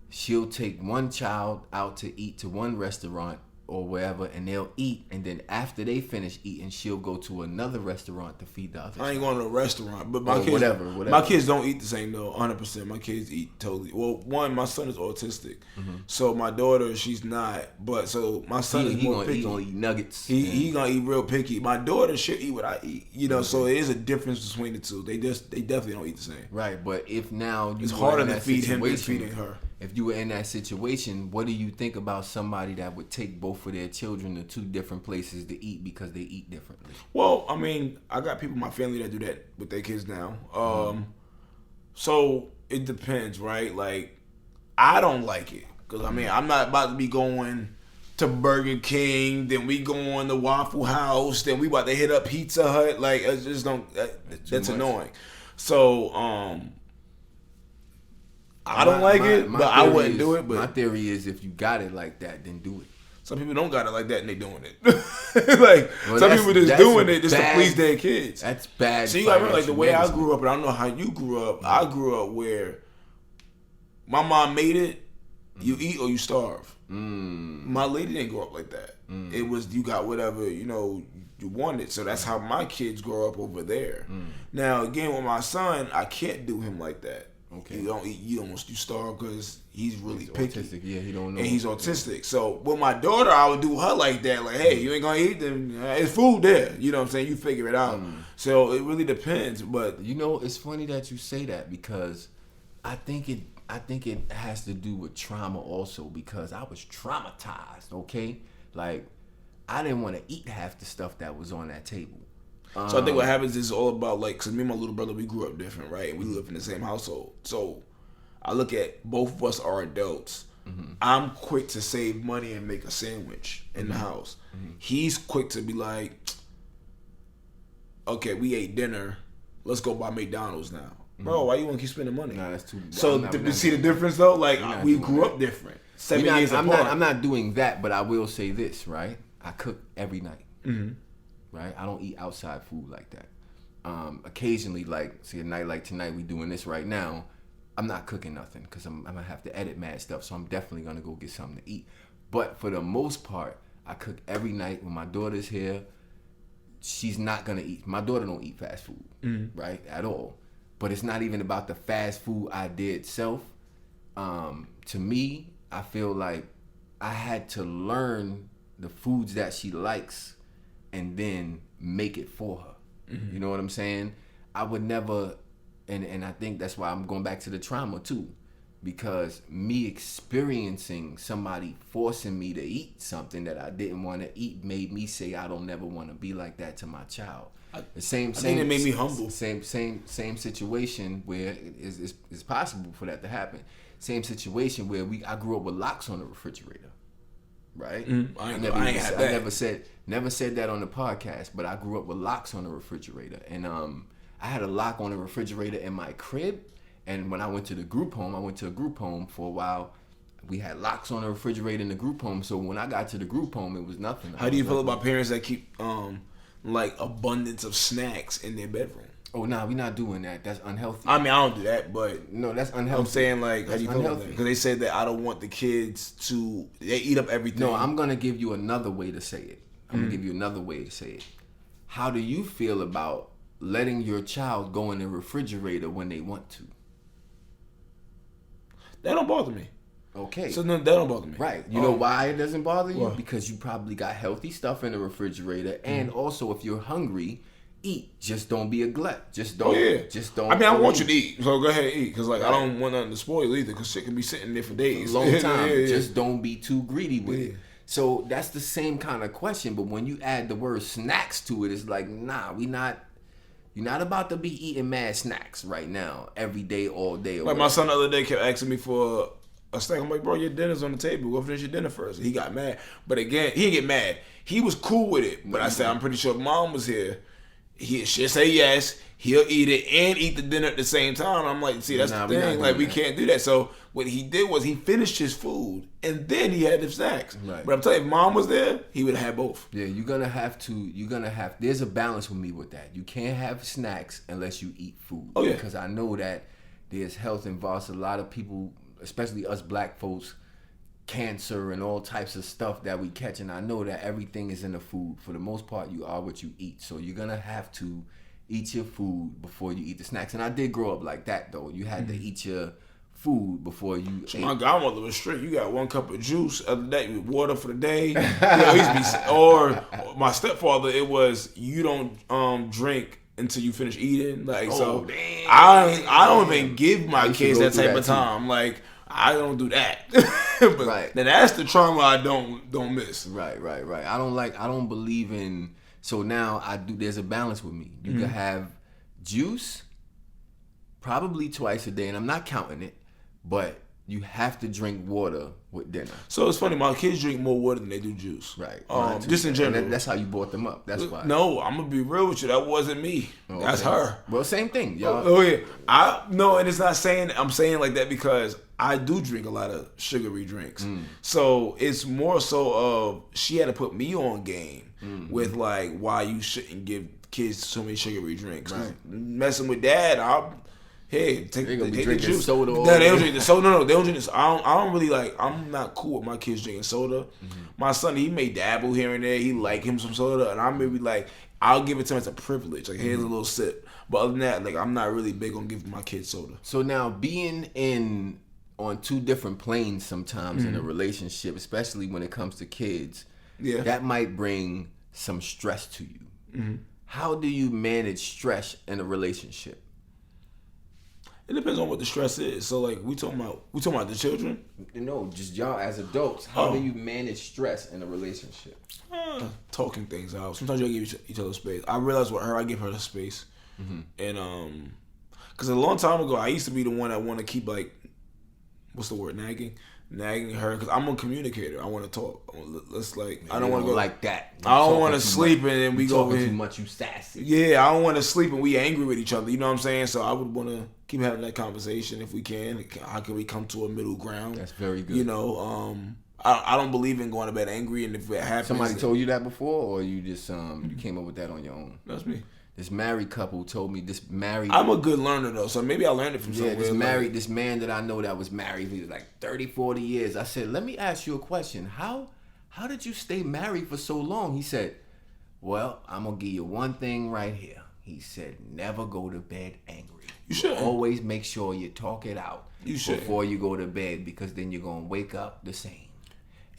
she'll take one child out to eat to one restaurant or wherever, and they'll eat, and then after they finish eating, she'll go to another restaurant to feed the other. I ain't going to a restaurant, but my kids, whatever. My kids don't eat the same though, 100%. My kids eat totally. Well, one, my son is autistic, so my daughter, she's not. But so my son is more picky. He gonna eat nuggets. He gonna eat real picky. My daughter should eat what I eat. You know, so it is a difference between the two. They definitely don't eat the same. Right, but if now it's harder to feed him than feeding her. If you were in that situation, what do you think about somebody that would take both of their children to two different places to eat because they eat differently? Well, I mean, I got people in my family that do that with their kids now. So it depends, right? Like, I don't like it because I mean, I'm not about to be going to Burger King, then we going to Waffle House, then we about to hit up Pizza Hut. Like, I just don't. That's annoying. So, I don't like it, but I wouldn't do it. But my theory is, if you got it like that, then do it. Some people don't got it like that, and they doing it. Like some people just doing it just to please their kids. That's bad. So you gotta remember, like the way I grew up, and I don't know how you grew up. I grew up where my mom made it. You eat or you starve. My lady didn't grow up like that. It was you got whatever you wanted. So that's how my kids grow up over there. Now again, with my son, I can't do him like that. Okay. You don't eat. You starve because he's really picky. Autistic. Yeah, he don't know. And he's autistic. So with my daughter, I would do her like that. Like, hey, you ain't gonna eat them. It's food there. You know what I'm saying? You figure it out. So it really depends. But it's funny that you say that because I think it has to do with trauma also because I was traumatized. Okay, like I didn't want to eat half the stuff that was on that table. So I think what happens is all about like, cause me and my little brother, we grew up different, right? And we live in the same household. So I look at both of us are adults. I'm quick to save money and make a sandwich in the house. He's quick to be like, okay, we ate dinner. Let's go buy McDonald's now. Bro, why you want to keep spending money? Nah, that's too. So you see the difference though? Like we grew up different. 7 years apart. I'm not doing that, but I will say this, right? I cook every night. Right? I don't eat outside food like that. Occasionally, like, see a night like tonight, we doing this right now, I'm not cooking nothing because I'm going to have to edit mad stuff, so I'm definitely going to go get something to eat. But for the most part, I cook every night. When my daughter's here, she's not going to eat. My daughter don't eat fast food, right, at all. But it's not even about the fast food idea itself. To me, I feel like I had to learn the foods that she likes and then make it for her. Mm-hmm. You know what I'm saying? I would never, and I think that's why I'm going back to the trauma too, because me experiencing somebody forcing me to eat something that I didn't want to eat made me say I don't never want to be like that to my child. The same. I think it made me humble. Same situation where it's possible for that to happen. Same situation where I grew up with locks on the refrigerator, right? I never said that on the podcast, but I grew up with locks on the refrigerator, and I had a lock on the refrigerator in my crib, and when I went to a group home for a while. We had locks on the refrigerator in the group home, so when I got to the group home, it was nothing. How do you feel about parents that keep like abundance of snacks in their bedroom? Oh, nah, we're not doing that. That's unhealthy. I mean, I don't do that, but no, that's unhealthy. I'm saying, like, how do you feel about that? Because they said that I don't want the kids they eat up everything. No, I'm gonna give you another way to say it. How do you feel about letting your child go in the refrigerator when they want to? That don't bother me. Okay. So no, that don't bother me. Right. You know why it doesn't bother you? What? Because you probably got healthy stuff in the refrigerator, and also if you're hungry, eat. Just don't be a glut. Just don't. Just don't. I mean, I want you to eat, so go ahead and eat, because like I don't want nothing to spoil either, because shit can be sitting there for days, a long time. Just don't be too greedy with it. So that's the same kind of question, but when you add the word snacks to it, it's like, nah, you're not about to be eating mad snacks right now, every day, all day. Like my son the other day kept asking me for a snack. I'm like, bro, your dinner's on the table. Go finish your dinner first. He got mad. But again, he didn't get mad. He was cool with it. But I said, I'm pretty sure if mom was here, she'll say yes. He'll eat it and eat the dinner at the same time. I'm like, see, that's the thing. Like, we can't do that. So what he did was he finished his food and then he had the snacks. Right. But I'm telling you, if mom was there, he would have had both. Yeah, there's a balance with me with that. You can't have snacks unless you eat food. Oh, yeah. Because I know that there's health involved. A lot of people, especially us black folks, cancer and all types of stuff that we catch. And I know that everything is in the food. For the most part, you are what you eat. So you're going to have to eat your food before you eat the snacks. And I did grow up like that, though. You had to eat your food before you ate. My godmother was strict. You got 1 cup of juice other day, water for the day. Or my stepfather, it was you don't drink until you finish eating. Like, damn. I don't even give my kids that type of time. Too. Like, I don't do that. But right. Then that's the trauma I don't miss. Right. I don't believe in. So now I do. There's a balance with me. You can have juice probably twice a day, and I'm not counting it, but you have to drink water with dinner. So it's funny. My kids drink more water than they do juice. Right. Just in general. That's how you brought them up. That's why. No, I'm gonna be real with you. That wasn't me. Okay. That's her. Well, same thing, y'all. Oh yeah. And it's not saying I'm saying like that because I do drink a lot of sugary drinks. So it's more so of she had to put me on game with like why you shouldn't give kids so many sugary drinks. Right. Messing with dad, take the juice. Soda. No, they don't drink the soda. No, they don't drink this. I don't really like. I'm not cool with my kids drinking soda. My son, he may dabble here and there. He like him some soda, and I maybe like I'll give it to him as a privilege. Like here's a little sip. But other than that, like I'm not really big on giving my kids soda. So now being on two different planes sometimes in a relationship, especially when it comes to kids, that might bring some stress to you. How do you manage stress in a relationship? It depends on what the stress is. So like we talking about the children? No, just y'all as adults. How do you manage stress in a relationship? Talking things out. Sometimes you give each other space. I realize with her, I give her the space, and because a long time ago, I used to be the one that want to keep like, what's the word, nagging her, because I'm a communicator. I want to talk. Let's like, I don't want to go like that. I don't want to sleep and then we go too much. You sassy. Yeah, I don't want to sleep and we angry with each other. You know what I'm saying? So I would want to keep having that conversation if we can. How can we come to a middle ground? That's very good. You know, I don't believe in going to bed angry, and if it happens, somebody told you that before, or you just you came up with that on your own? That's me. This married couple told me I'm a good learner though, so maybe I learned it from somewhere. This man that I know that was married, he was like 30, 40 years. I said, let me ask you a question. How did you stay married for so long? He said, well, I'm going to give you one thing right here. He said, never go to bed angry. You should always make sure you talk it out before you go to bed, because then you're gonna wake up the same.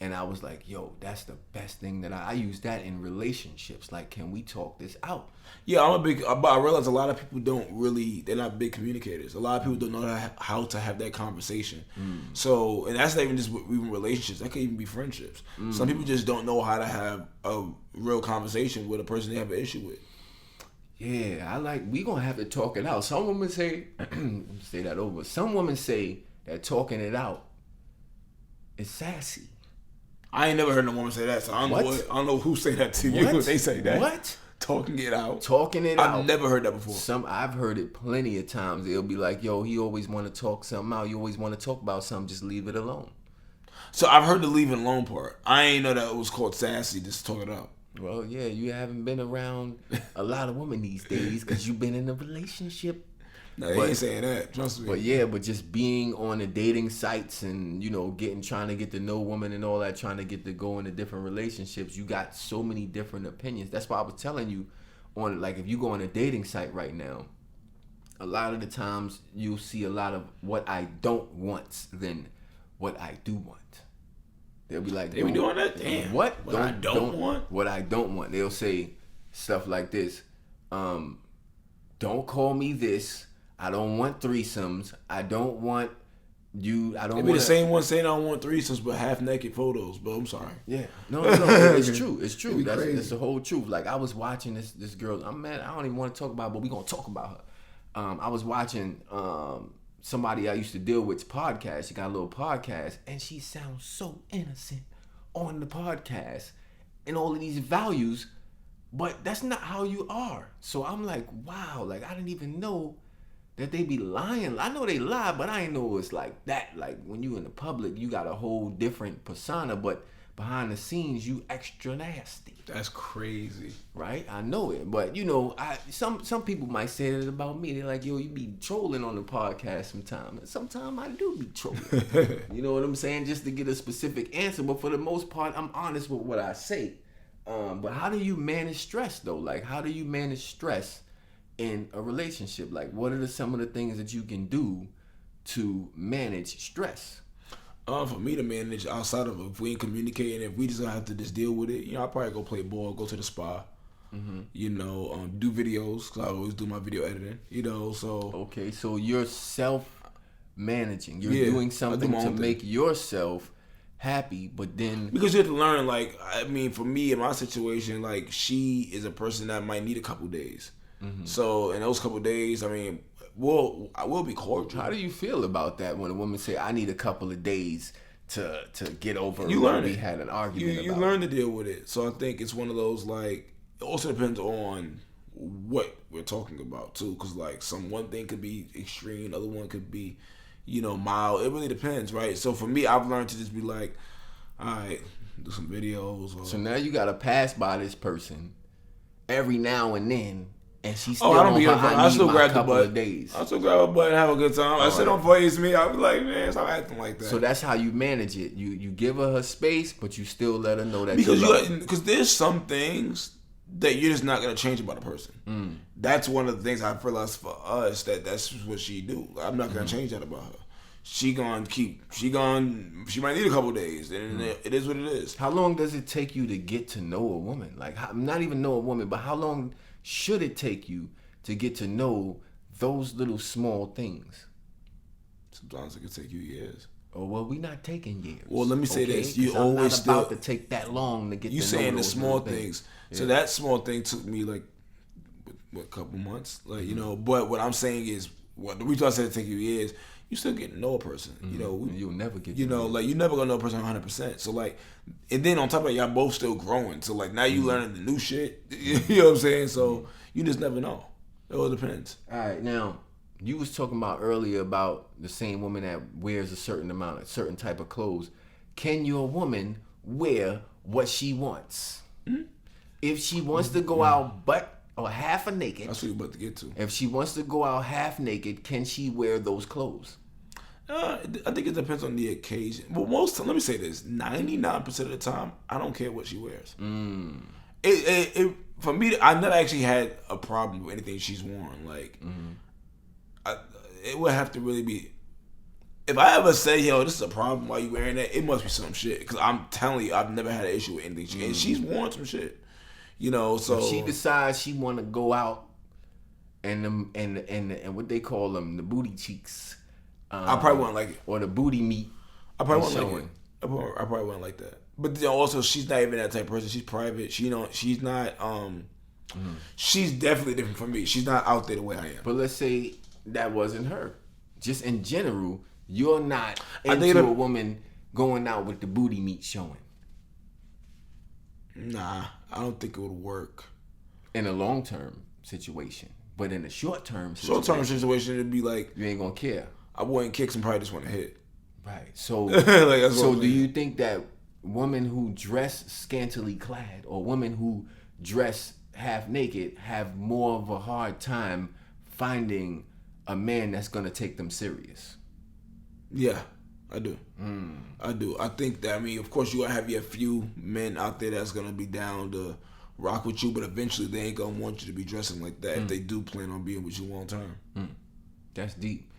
And I was like, yo, that's the best thing that I use that in relationships. Like, can we talk this out? Yeah, but I realize a lot of people they're not big communicators. A lot of people don't know how to have that conversation. So, and that's not even just even relationships. That could even be friendships. Some people just don't know how to have a real conversation with a person they have an issue with. Yeah, we gonna have to talk it out. Some women say, say that over. Some women say that talking it out is sassy. I ain't never heard no woman say that, so I don't know who say that to you. They say that. What? Talking it out. Talking it out. I've never heard that before. I've heard it plenty of times. They'll be like, yo, he always want to talk something out. You always want to talk about something. Just leave it alone. So I've heard the leave it alone part. I ain't know that it was called sassy, just talk it out. Well, yeah, you haven't been around a lot of women these days because you've been in a relationship. No, they ain't saying that. Trust me. But just being on the dating sites and, trying to get to know women and all that, trying to get to go into different relationships, you got so many different opinions. That's why I was telling you if you go on a dating site right now, a lot of the times you'll see a lot of what I don't want than what I do want. They'll be like, they be doing that? Damn. What I don't want? What I don't want. They'll say stuff like this. Don't call me this. I don't want threesomes. I don't want you. I don't want. They be the same one saying I don't want threesomes, but half naked photos. But I'm sorry. Yeah, no, it's true. It's true. That's the whole truth. Like I was watching this girl. I'm mad. I don't even want to talk about it, but we gonna talk about her. I was watching somebody I used to deal with's podcast. She got a little podcast, and she sounds so innocent on the podcast, and all of these values, but that's not how you are. So I'm like, wow. Like I didn't even know that they be lying. I know they lie, but I ain't know it's like that. Like when you in the public, you got a whole different persona, but behind the scenes, you extra nasty. That's crazy. Right? I know it. But some people might say that about me. They're like, yo, you be trolling on the podcast sometimes. And sometimes I do be trolling. You know what I'm saying? Just to get a specific answer. But for the most part, I'm honest with what I say. But how do you manage stress though? Like how do you manage stress in a relationship? Like what are some of the things that you can do to manage stress? For me to manage outside of if we ain't communicating, if we just gonna have to just deal with it, I'll probably go play ball, go to the spa, do videos, because I always do my video editing, so. Okay, so you're self-managing. You're doing something to make yourself happy, but then. Because you have to learn, for me, in my situation, she is a person that might need a couple days. Mm-hmm. So in those couple days, I will be cordial. How do you feel about that when a woman say, "I need a couple of days to get over"? You learn it. We had an argument. You learn to deal with it. So I think it's one of those it also depends on what we're talking about too, because one thing could be extreme, other one could be, mild. It really depends, right? So for me, I've learned to just be like, all right, do some videos. So now you gotta pass by this person every now and then. And she's still I still grab the butt. Days. I still grab a butt and have a good time. I said, don't praise me. I be like, man, stop acting like that. So that's how you manage it. You give her space, but you still let her know that because there's some things that you're just not gonna change about a person. That's one of the things I realized for us that's what she do. I'm not gonna change that about her. She might need a couple days, and it is what it is. How long does it take you to get to know a woman? Not even know a woman, but how long should it take you to get to know those little small things? Sometimes it can take you years. Oh well, we're not taking years. Well, let me say this: you I'm always not about to take that long to get. You saying the small things. Yeah. So that small thing took me a couple months, But what I'm saying is, the reason I said it take you years. You still get to know a person, You'll never get. You never gonna know a person 100%. So and then on top of that, y'all both still growing. So now you learning the new shit. You know what I'm saying? So you just never know. It all depends. All right, now you was talking about earlier about the same woman that wears a certain type of clothes. Can your woman wear what she wants? Mm-hmm. If she wants to go out or half a naked. That's what you're about to get to. If she wants to go out half naked, can she wear those clothes? I think it depends on the occasion. But let me say this: 99% of the time, I don't care what she wears. For me, I've never actually had a problem with anything she's worn. it would have to really be. If I ever say, yo, this is a problem, why you wearing that? It must be some shit. Because I'm telling you, I've never had an issue with anything. And she's worn some shit. You know, so. If she decides she want to go out and what they call them, the booty cheeks. I probably wouldn't like it. Or the booty meat. I probably wouldn't like it. I probably wouldn't like that. But also, she's not even that type of person. She's private. She's not, she's definitely different from me. She's not out there the way I am. But let's say that wasn't her. Just in general, you're not into a woman going out with the booty meat showing. Nah, I don't think it would work. In a long-term situation. But in a short-term situation, it'd be like... You ain't gonna care. I wouldn't kick, and probably just want to hit. Right. So, like, so do you think that women who dress scantily clad or women who dress half naked have more of a hard time finding a man that's gonna take them serious? Yeah, I do. I do. I think that, I mean, of course, you gonna have your few men out there that's gonna be down to rock with you, but eventually they ain't gonna want you to be dressing like that if they do plan on being with you long term. That's deep.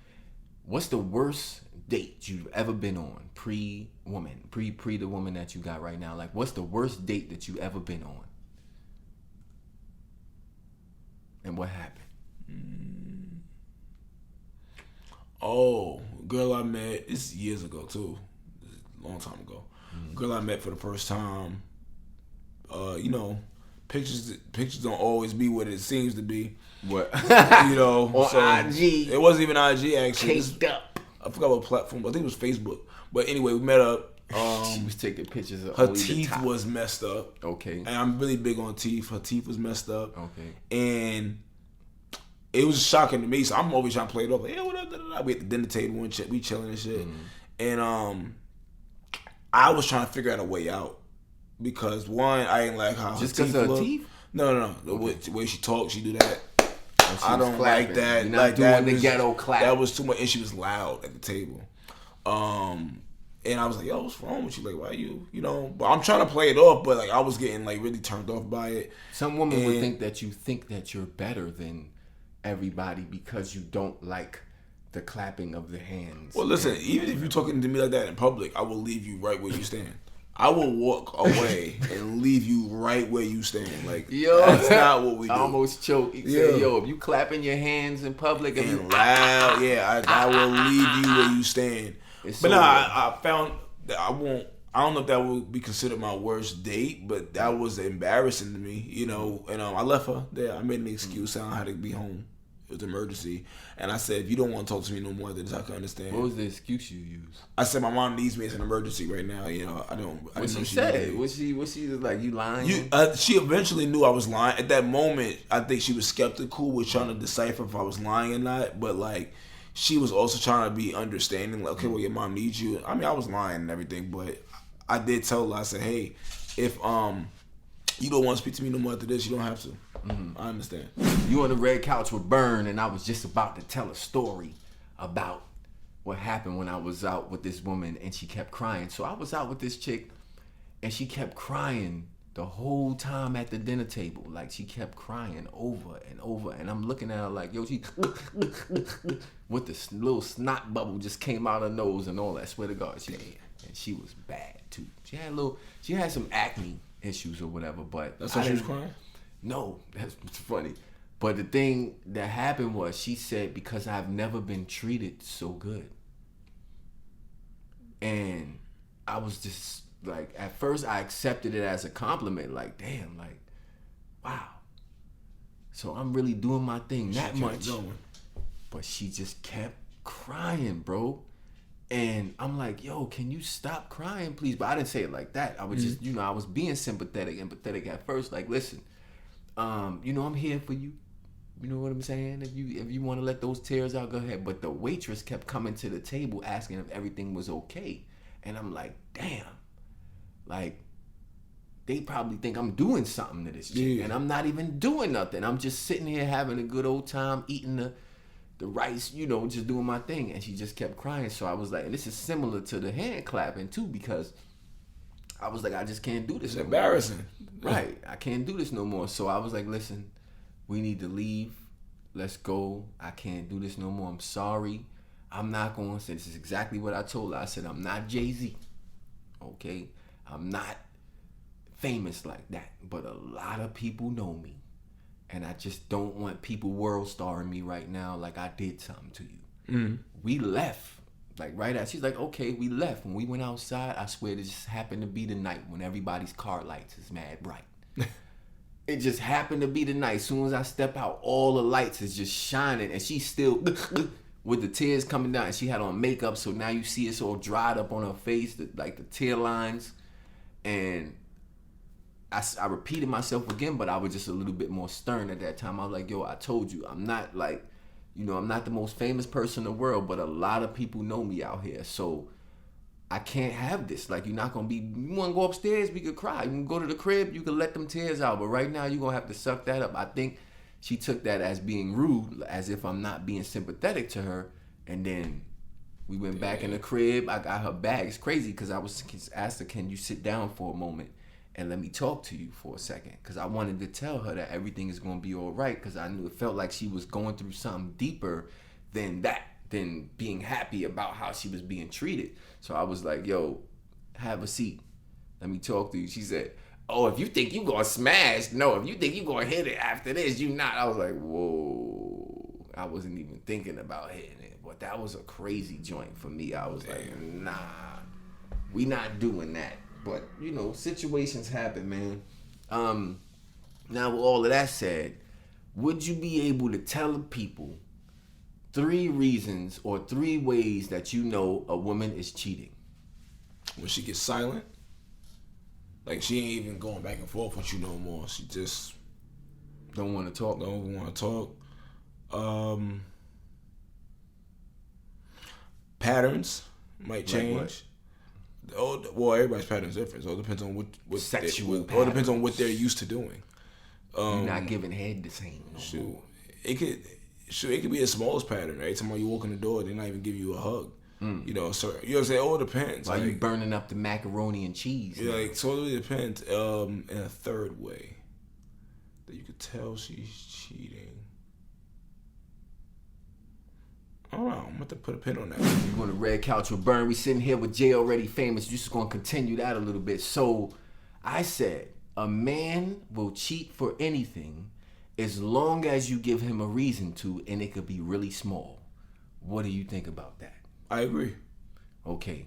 What's the worst date you've ever been on pre-woman, pre the woman that you got right now? Like, what's the worst date that you ever been on? And what happened? Oh, girl I met, it's years ago too, a long time ago. Girl I met for the first time. You know, pictures don't always be what it seems to be. What? You know, on so IG. It wasn't even IG actually. Caked up. I forgot what platform. I think it was Facebook. But anyway, we met up. She was taking pictures of her teeth was messed up. Okay. And I'm really big on teeth. Her teeth was messed up. Okay. And it was shocking to me. So I'm always trying to play it off. Like, yeah, what up? Da, da, da. We at the dinner table and we chilling and shit. And I was trying to figure out a way out because one, I ain't like how just her because teeth of her teeth. No. The way she talks, she do that. I don't like that. You're not like doing that the was, ghetto clap. That was too much, and she was loud at the table. And I was like, "Yo, what's wrong with you? Like, why you know?" But I'm trying to play it off, but like I was getting like really turned off by it. Some women would think that you're better than everybody because you don't like the clapping of the hands. Well, listen, even if you're talking to me like that in public, I will leave you right where you stand. I will walk away and leave you right where you stand. Like, yo, that's not what we do. I almost choked. He said, yo, if you clapping your hands in public and you loud, I will leave you where you stand. But I found that I don't know if that would be considered my worst date, but that was embarrassing to me, you know. And I left her there. I made an excuse. I had to be home. It was an emergency. And I said, if you don't want to talk to me no more, then I can understand. What was the excuse you used? I said, my mom needs me. It's an emergency right now. You know, what she said? Was she like, you lying? She eventually knew I was lying. At that moment, I think she was skeptical, was trying to decipher if I was lying or not. But like, she was also trying to be understanding. Like, okay, well, your mom needs you. I mean, I was lying and everything, but I did tell her. I said, hey, if you don't want to speak to me no more after this, you don't have to. I understand. You on the red couch with Burn, and I was just about to tell a story about what happened when I was out with this woman, and she kept crying. So I was out with this chick, and she kept crying the whole time at the dinner table. Like, she kept crying over and over, and I'm looking at her like, yo, she with this little snot bubble just came out her nose and all that. I swear to God, and she was bad too. She had some acne issues or whatever, but that's why she was crying. No, that's funny. But the thing that happened was she said, because I've never been treated so good. And I was just like, at first I accepted it as a compliment. Like, damn, like, wow. So I'm really doing my thing that much. But she just kept crying, bro. And I'm like, yo, can you stop crying, please? But I didn't say it like that. I was just, I was being empathetic at first. Like, listen. I'm here for you. You know what I'm saying? If you want to let those tears out, go ahead. But the waitress kept coming to the table asking if everything was okay. And I'm like, damn. Like, they probably think I'm doing something to this chick. Yeah. And I'm not even doing nothing. I'm just sitting here having a good old time, eating the rice, just doing my thing. And she just kept crying. So I was like, and this is similar to the hand clapping too, because I was like, I just can't do this. It's embarrassing. Right. I can't do this no more. So I was like, listen, we need to leave let's go. I can't do this no more. I'm sorry. I'm not going to say, this is exactly what I told her. I said, I'm not Jay-Z. Okay? I'm not famous like that. But a lot of people know me. And I just don't want people world starring me right now like I did something to you. Mm-hmm. We left. Like right at, she's like, okay, we left. When we went outside, I swear it just happened to be the night when everybody's car lights is mad bright. It just happened to be the night. As soon as I step out, all the lights is just shining, and she's still with the tears coming down. And she had on makeup, so now you see it's all dried up on her face, like the tear lines. And I repeated myself again, but I was just a little bit more stern at that time. I was like, yo, I told you, I'm not like, I'm not the most famous person in the world, but a lot of people know me out here. So I can't have this. Like, you're not going to be, you want to go upstairs, we could cry. You can go to the crib, you can let them tears out. But right now, you're going to have to suck that up. I think she took that as being rude, as if I'm not being sympathetic to her. And then we went back in the crib. I got her bag. It's crazy because I was asked her, can you sit down for a moment and let me talk to you for a second? Because I wanted to tell her that everything is going to be all right, because I knew it felt like she was going through something deeper than that, than being happy about how she was being treated. So I was like, yo, have a seat. Let me talk to you. She said, oh, if you think you going to smash, no, if you think you going to hit it after this, you not. I was like, whoa. I wasn't even thinking about hitting it. But that was a crazy joint for me. I was like, nah, we not doing that. But, situations happen, man. Now, with all of that said, would you be able to tell the people 3 reasons or 3 ways that you know a woman is cheating? When she gets silent. Like, she ain't even going back and forth with you no more. She just don't want to talk. Don't want to talk. Patterns might change. Well, everybody's pattern is different, so it depends on what sexual. Or depends on what they're used to doing. You're not giving head the same. It could be the smallest pattern. Right, somebody you walk in the door, they're not even giving you a hug. So you know what I'm saying. Oh, it depends. Why you burning up the macaroni and cheese? Yeah, like totally depends. And a third way that you could tell she's cheating. I don't know. I'm going to put a pin on that. You're going to Red Couch with Burn. We sitting here with Jay Already Famous. You're just going to continue that a little bit. So I said, a man will cheat for anything as long as you give him a reason to, and it could be really small. What do you think about that? I agree. Okay.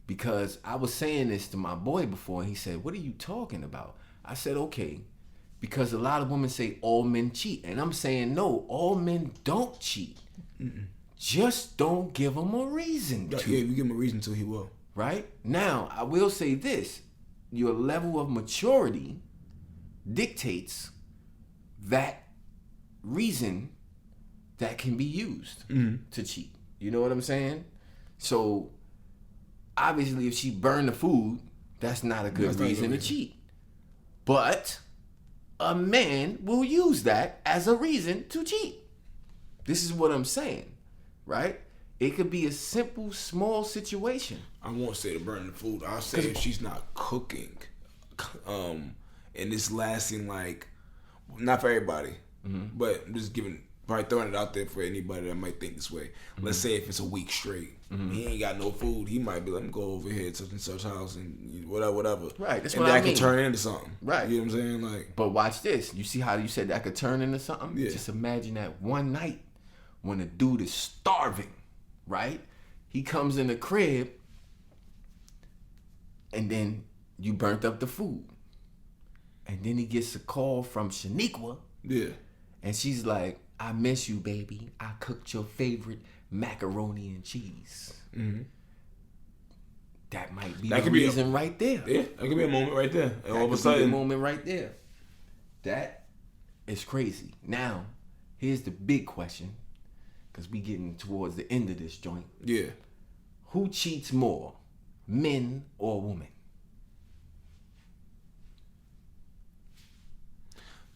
Because I was saying this to my boy before, and he said, what are you talking about? I said, okay. Because a lot of women say all men cheat. And I'm saying, no, all men don't cheat. Mm-mm. Just don't give him a reason to. Yeah, if you give him a reason to, he will. Right? Now, I will say this. Your level of maturity dictates that reason that can be used to cheat. You know what I'm saying? So, obviously, if she burned the food, that's not a good reason to cheat. But a man will use that as a reason to cheat. This is what I'm saying. Right? It could be a simple, small situation. I won't say to burn the food. I'll say if she's not cooking, and it's lasting like, not for everybody, but I'm just probably throwing it out there for anybody that might think this way. Let's say if it's a week straight, he ain't got no food, he might be like, let me go over here to such and such house and whatever. Right, that's and what I mean. That could turn into something. Right. You know what I'm saying? Like, but watch this. You see how you said that could turn into something? Yeah. Just imagine that one night when a dude is starving, right? He comes in the crib and then you burnt up the food. And then he gets a call from Shaniqua. Yeah. And she's like, I miss you, baby. I cooked your favorite macaroni and cheese. Mm-hmm. That might be the reason right there. Yeah, that could be a moment right there. And all of a sudden, be the moment right there. That is crazy. Now, here's the big question. Because we getting towards the end of this joint. Yeah. Who cheats more, men or women?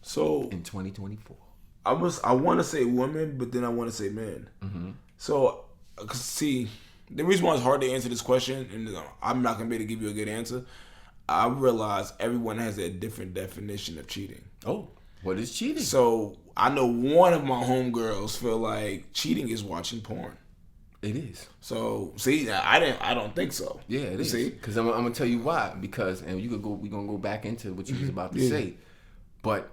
So in 2024. I want to say women, but then I want to say men. Mm-hmm. So, see, the reason why it's hard to answer this question, and I'm not going to be able to give you a good answer, I realize everyone has a different definition of cheating. Oh. What is cheating? So I know one of my homegirls feel like cheating is watching porn. It is. So see, I don't think so. Yeah, it is. See, because I'm gonna tell you why. Because and you could go. We're gonna go back into what you was about to say. But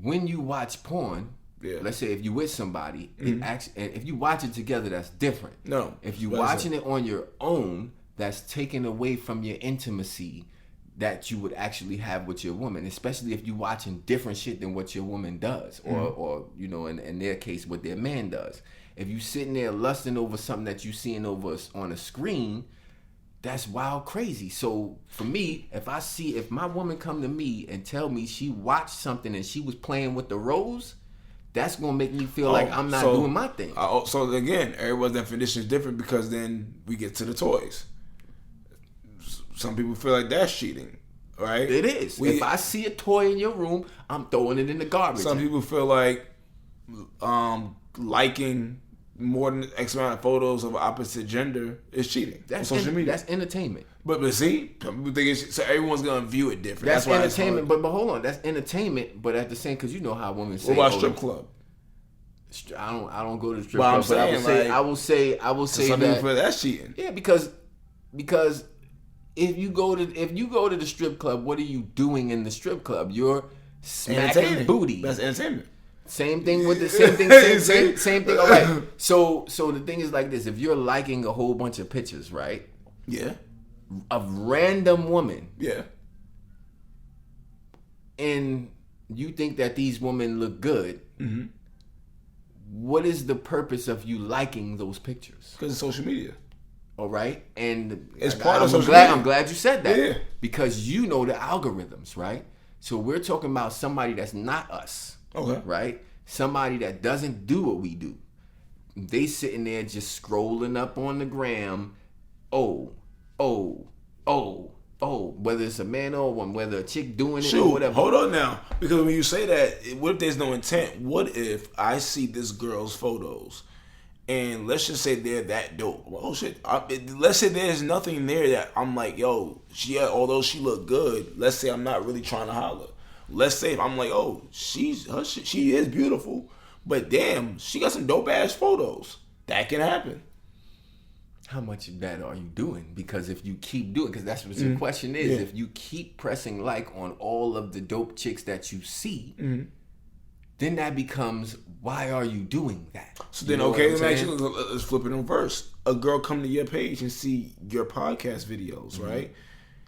when you watch porn, let's say if you with somebody, it actually, if you watch it together, that's different. No, if you watching it on your own, that's taken away from your intimacy that you would actually have with your woman, especially if you watching different shit than what your woman does, or you know, in their case, what their man does. If you sitting there lusting over something that you seeing over on a screen, that's wild crazy. So for me, if my woman come to me and tell me she watched something and she was playing with the rose, that's gonna make me feel like I'm not doing my thing. So again, everyone's definition is different because then we get to the toys. Some people feel like that's cheating, right? It is. If I see a toy in your room, I'm throwing it in the garbage. Some people feel like liking more than X amount of photos of opposite gender is cheating. That's on social media. That's entertainment. But see, some people think so everyone's gonna view it different. That's why entertainment. But hold on, that's entertainment. But at the same, because you know how women say. What about strip club? I don't go to the strip club. But I will say some that people feel that's cheating. Yeah, because if you go to the strip club, what are you doing in the strip club? You're smacking booty. That's entertainment. Same thing with the same thing. All right. So the thing is like this: if you're liking a whole bunch of pictures, right? Yeah. Of random women. Yeah. And you think that these women look good. Mm-hmm. What is the purpose of you liking those pictures? Because it's social media. All right, and it's part of social media. I'm glad you said that. Yeah. Because you know the algorithms, right? So we're talking about somebody that's not us. Okay. Right? Somebody that doesn't do what we do. They sitting there just scrolling up on the gram. Whether it's a man or a woman, whether a chick doing it or whatever. Hold on now. Because when you say that, what if there's no intent? What if I see this girl's photos and let's just say they're that dope? Oh shit. Let's say there's nothing there that I'm like, yo, although she look good, let's say I'm not really trying to holler. Let's say if I'm like, oh, she is beautiful, but damn, she got some dope ass photos. That can happen. How much of that are you doing? Because if you keep doing, because that's what your question is, if you keep pressing like on all of the dope chicks that you see, then that becomes, why are you doing that? So then, okay, let's flip it in reverse. A girl come to your page and see your podcast videos, right?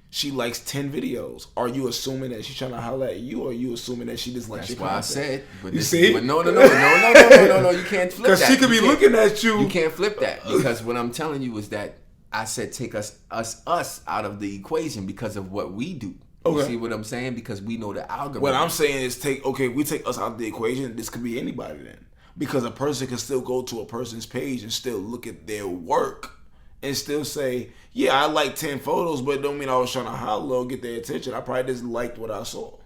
She likes 10 videos. Are you assuming that she's trying to holler at you, or are you assuming that she just likes your content? That's why I said. You see? But no, you can't flip that. Because she could be looking at you. You can't flip that. Because what I'm telling you is that I said take us out of the equation because of what we do. Okay. You see what I'm saying? Because we know the algorithm. What I'm saying is we take us out of the equation. This could be anybody then. Because a person can still go to a person's page and still look at their work and still say, yeah, I like 10 photos, but it don't mean I was trying to holler or get their attention. I probably just liked what I saw.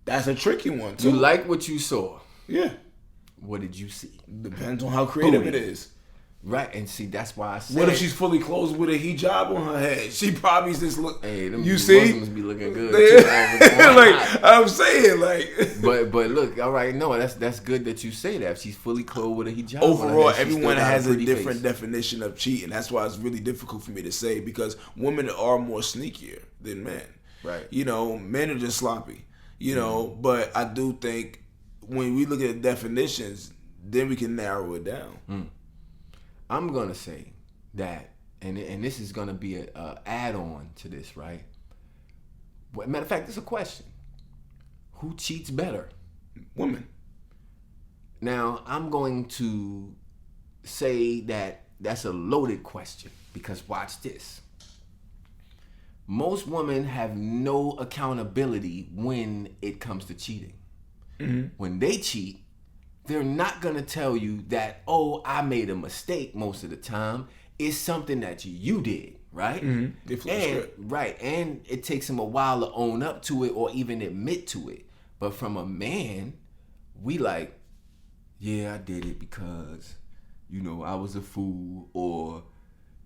That's a tricky one, too. You like what you saw. Yeah. What did you see? Depends on how creative it is. Right, and see, that's why I said. What if she's fully clothed with a hijab on her head? She probably just look. Hey, them you see, Muslims be looking good. Like I'm saying, like. But look, all right, no, that's good that you say that. If she's fully clothed with a hijab. Overall, everyone has a different definition of cheating. That's why it's really difficult for me to say, because women are more sneakier than men. Right. You know, men are just sloppy. You know, but I do think when we look at the definitions, then we can narrow it down. I'm going to say that, and this is going to be a add-on to this, right? Matter of fact, it's a question. Who cheats better? Women. Now, I'm going to say that that's a loaded question, because watch this. Most women have no accountability when it comes to cheating. When they cheat, they're not going to tell you that, oh, I made a mistake most of the time. It's something that you did, right? And it takes them a while to own up to it or even admit to it. But from a man, we like, yeah, I did it because, I was a fool, or,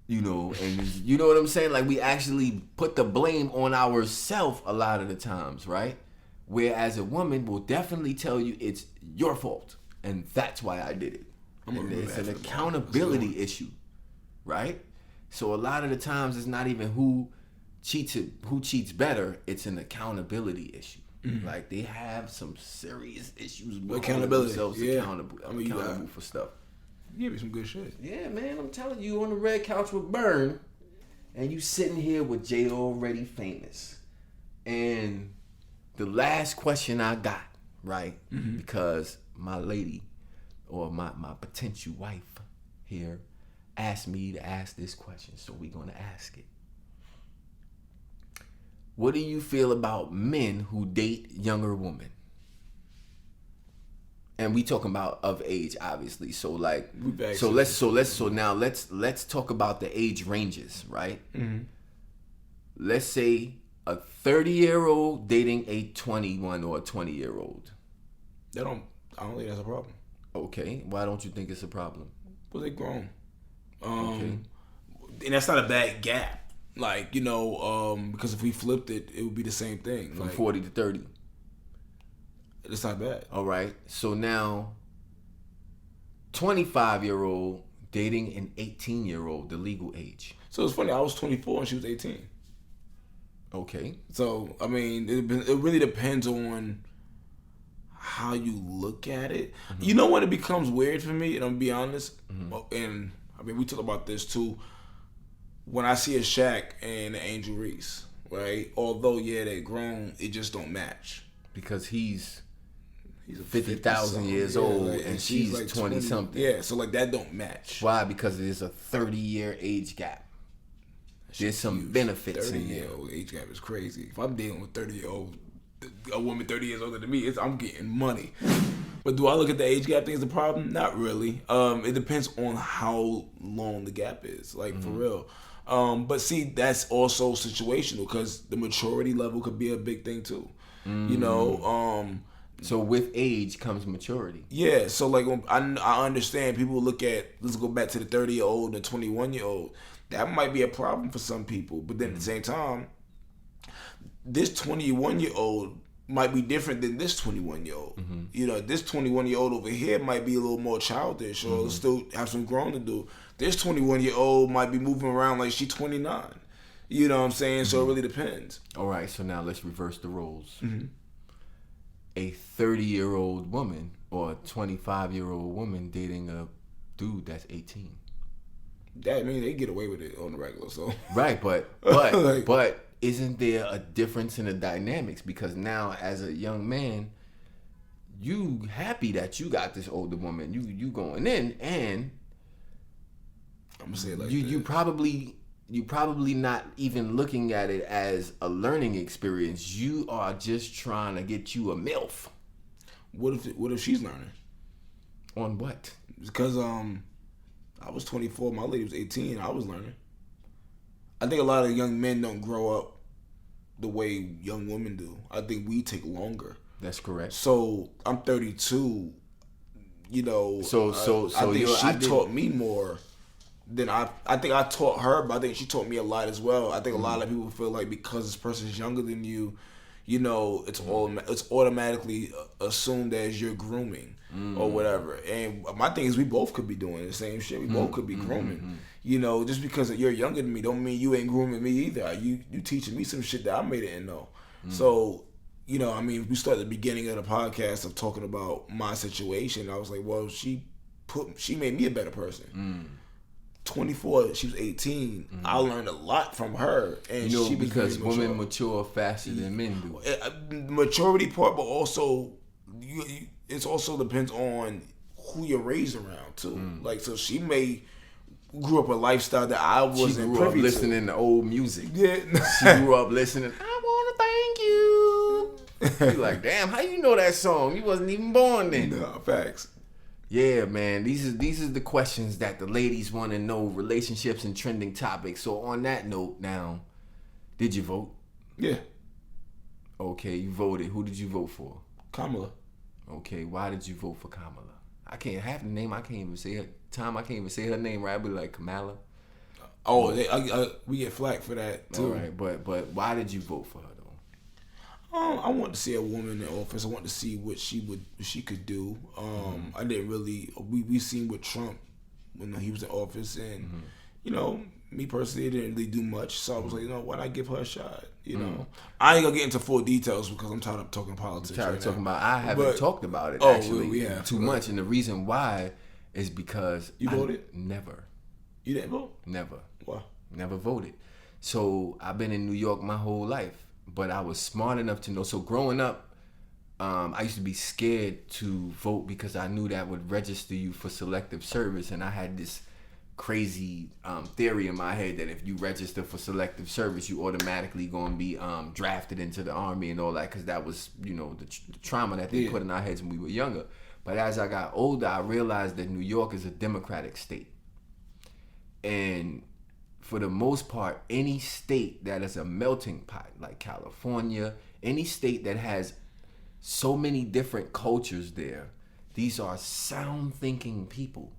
and you know what I'm saying? Like, we actually put the blame on ourselves a lot of the times, right? Whereas a woman will definitely tell you it's your fault, and that's why I did it. And it's an accountability issue, right? So a lot of the times it's not even who cheats better. It's an accountability issue. Like they have some serious issues with accountability. Themselves accountable for stuff. You give me some good shit. Yeah, man. I'm telling you, on the red couch with Burn, and you sitting here with Jay Already Famous, and the last question I got, right? Because my lady or my potential wife here asked me to ask this question, so we're gonna ask it. What do you feel about men who date younger women? And we talking about of age, obviously. So like, now let's talk about the age ranges, right? Let's say a 30-year-old dating a 21 or a 20-year-old. I don't think that's a problem. Okay, why don't you think it's a problem? Well, they grown. Okay. And that's not a bad gap. Like, because if we flipped it, it would be the same thing. From 40 to 30. It's not bad. All right. So now, 25-year-old dating an 18-year-old, the legal age. So it's funny. I was 24 and she was 18. Okay. So, I mean, it really depends on how you look at it. You know when it becomes weird for me, and I'm going to be honest, and I mean, we talk about this too. When I see a Shaq and an Angel Reese, right? Although, yeah, they're grown, it just don't match. Because he's 50,000 years old and she's like 20-something. Yeah, so like that don't match. Why? Because there's a 30-year age gap. There's some benefits in there. 30-year-old age gap is crazy. If I'm dealing with a woman 30 years older than me, I'm getting money. But do I look at the age gap thing as a problem? Not really. It depends on how long the gap is, like for real. But see, that's also situational because the maturity level could be a big thing too. So with age comes maturity. Yeah, so like I understand people look at, let's go back to the 30-year-old and 21-year-old. That might be a problem for some people, but then at the same time, this 21-year-old might be different than this 21-year-old. This 21-year-old over here might be a little more childish or still have some growing to do. This 21-year-old might be moving around like she's 29. You know what I'm saying? So it really depends. All right, so now let's reverse the roles. A 30-year-old woman or a 25-year-old woman dating a dude that's 18. That means they get away with it on the regular, so. Right, but isn't there a difference in the dynamics? Because now as a young man, you happy that you got this older woman. You going in, and I'm gonna say it like you probably not even looking at it as a learning experience. You are just trying to get you a MILF. What if she's learning? On what? Because I was 24, my lady was 18, I was learning. I think a lot of young men don't grow up the way young women do. I think we take longer. That's correct. So I'm 32. I think she taught me more than I think I taught her, but I think she taught me a lot as well. I think a lot of people feel like because this person is younger than you, it's automatically assumed as you're grooming or whatever. And my thing is, we both could be doing the same shit. We both could be grooming. Just because you're younger than me don't mean you ain't grooming me either. You teaching me some shit that I may didn't know. So, we started the beginning of the podcast of talking about my situation. I was like, well, she made me a better person. 24, she was 18. I learned a lot from her, and she was because women mature faster than men do. Maturity part, but also it also depends on who you're raised around too. Like, so she may grew up a lifestyle that I wasn't. She grew up listening to old music. Yeah, she grew up listening. I want to thank you. You're like, damn, how you know that song? You wasn't even born then. No, facts. Yeah, man. These are the questions that the ladies want to know. Relationships and trending topics. So on that note, now, did you vote? Yeah. Okay, you voted. Who did you vote for? Kamala. Okay, why did you vote for Kamala? I can't have the name. I can't even say her. I can't even say her name right. I'll be like Kamala. Oh, we get flack for that too. All right, but why did you vote for her though? I want to see a woman in office. I want to see what she could do. I didn't really. We seen with Trump when he was in office, and you know, me personally, it didn't really do much. So I was like, you know, why not give her a shot? You know, I ain't gonna get into full details because I'm tired of talking politics. I haven't talked about it actually we have too much, and the reason why is because you voted. Never. You didn't vote? Never. Why? Never voted. So I've been in New York my whole life, but I was smart enough to know. So growing up, I used to be scared to vote because I knew that would register you for selective service, and I had this crazy theory in my head that if you register for selective service, you automatically going to be drafted into the army and all that, because that was, you know, the trauma that they put in our heads when we were younger. But as I got older, I realized that New York is a democratic state. And for the most part, any state that is a melting pot, like California, any state that has so many different cultures there, these are sound thinking people,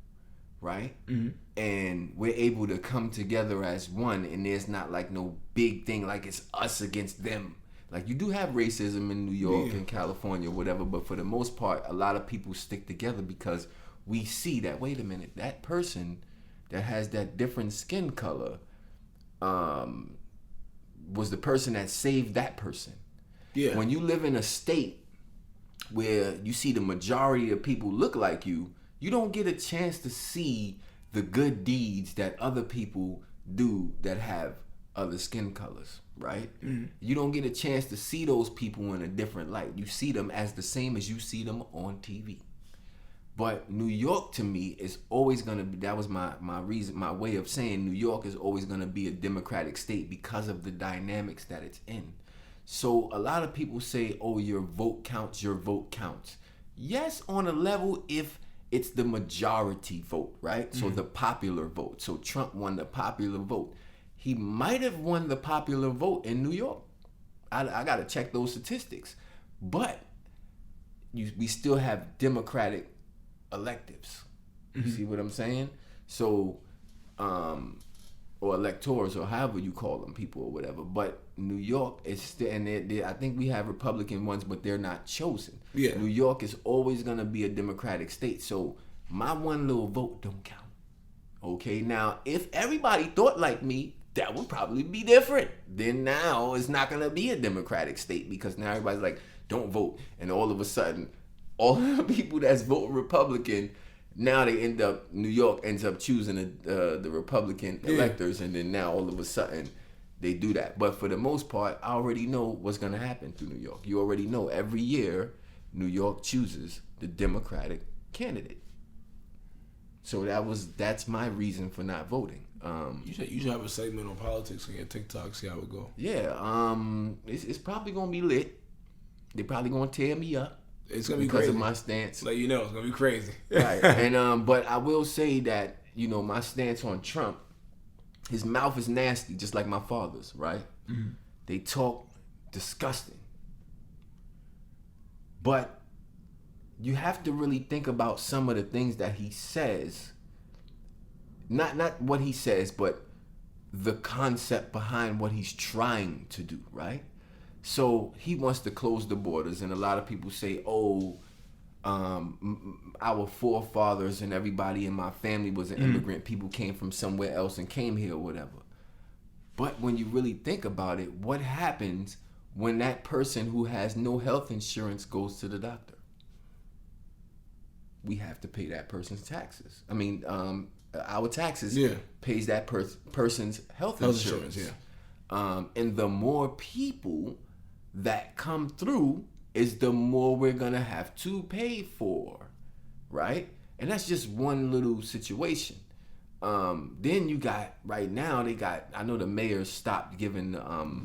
right? Mm-hmm. And we're able to come together as one, and there's not like no big thing like it's us against them. Like, you do have racism in New York and California, whatever, but for the most part, a lot of people stick together because we see that, wait a minute, that person that has that different skin color was the person that saved that person. Yeah. When you live in a state where you see the majority of people look like you don't get a chance to see the good deeds that other people do that have other skin colors, right? Mm-hmm. You don't get a chance to see those people in a different light. You see them as the same as you see them on TV. But New York, to me, is always going to be, that was my reason, my way of saying New York is always going to be a democratic state because of the dynamics that it's in. So a lot of people say, oh, your vote counts. Yes, on a level if it's the majority vote, right? Mm-hmm. So the popular vote. So Trump won the popular vote. He might have won the popular vote in New York. I got to check those statistics. But we still have Democratic electives. You see what I'm saying? So, or electors, or however you call them, people or whatever. But New York is still, and I think we have Republican ones, but they're not chosen. Yeah. New York is always going to be a Democratic state. So my one little vote don't count. Okay, now if everybody thought like me, that would probably be different. Then now it's not going to be a Democratic state because now everybody's like, don't vote. And all of a sudden, all the people that's voting Republican, now New York ends up choosing the Republican electors, and then now all of a sudden they do that. But for the most part, I already know what's going to happen through New York. You already know every year New York chooses the Democratic candidate. So that's my reason for not voting. You should have a segment on politics on your TikTok, see how it go. Yeah, it's probably going to be lit. They're probably going to tear me up. It's gonna be because crazy. of my stance. Like, you know, it's gonna be crazy. Right. And but I will say that, you know, my stance on Trump, his mouth is nasty, just like my father's, right? Mm-hmm. They talk disgusting. But you have to really think about some of the things that he says. Not what he says, but the concept behind what he's trying to do, right? So he wants to close the borders, and a lot of people say, oh, our forefathers and everybody in my family was an immigrant. People came from somewhere else and came here or whatever. But when you really think about it, what happens when that person who has no health insurance goes to the doctor? We have to pay that person's taxes. I mean, our taxes pays that person's health insurance. Yeah. And the more people that come through is the more we're gonna have to pay for, right? And that's just one little situation. Then you got, right now I know the mayor stopped giving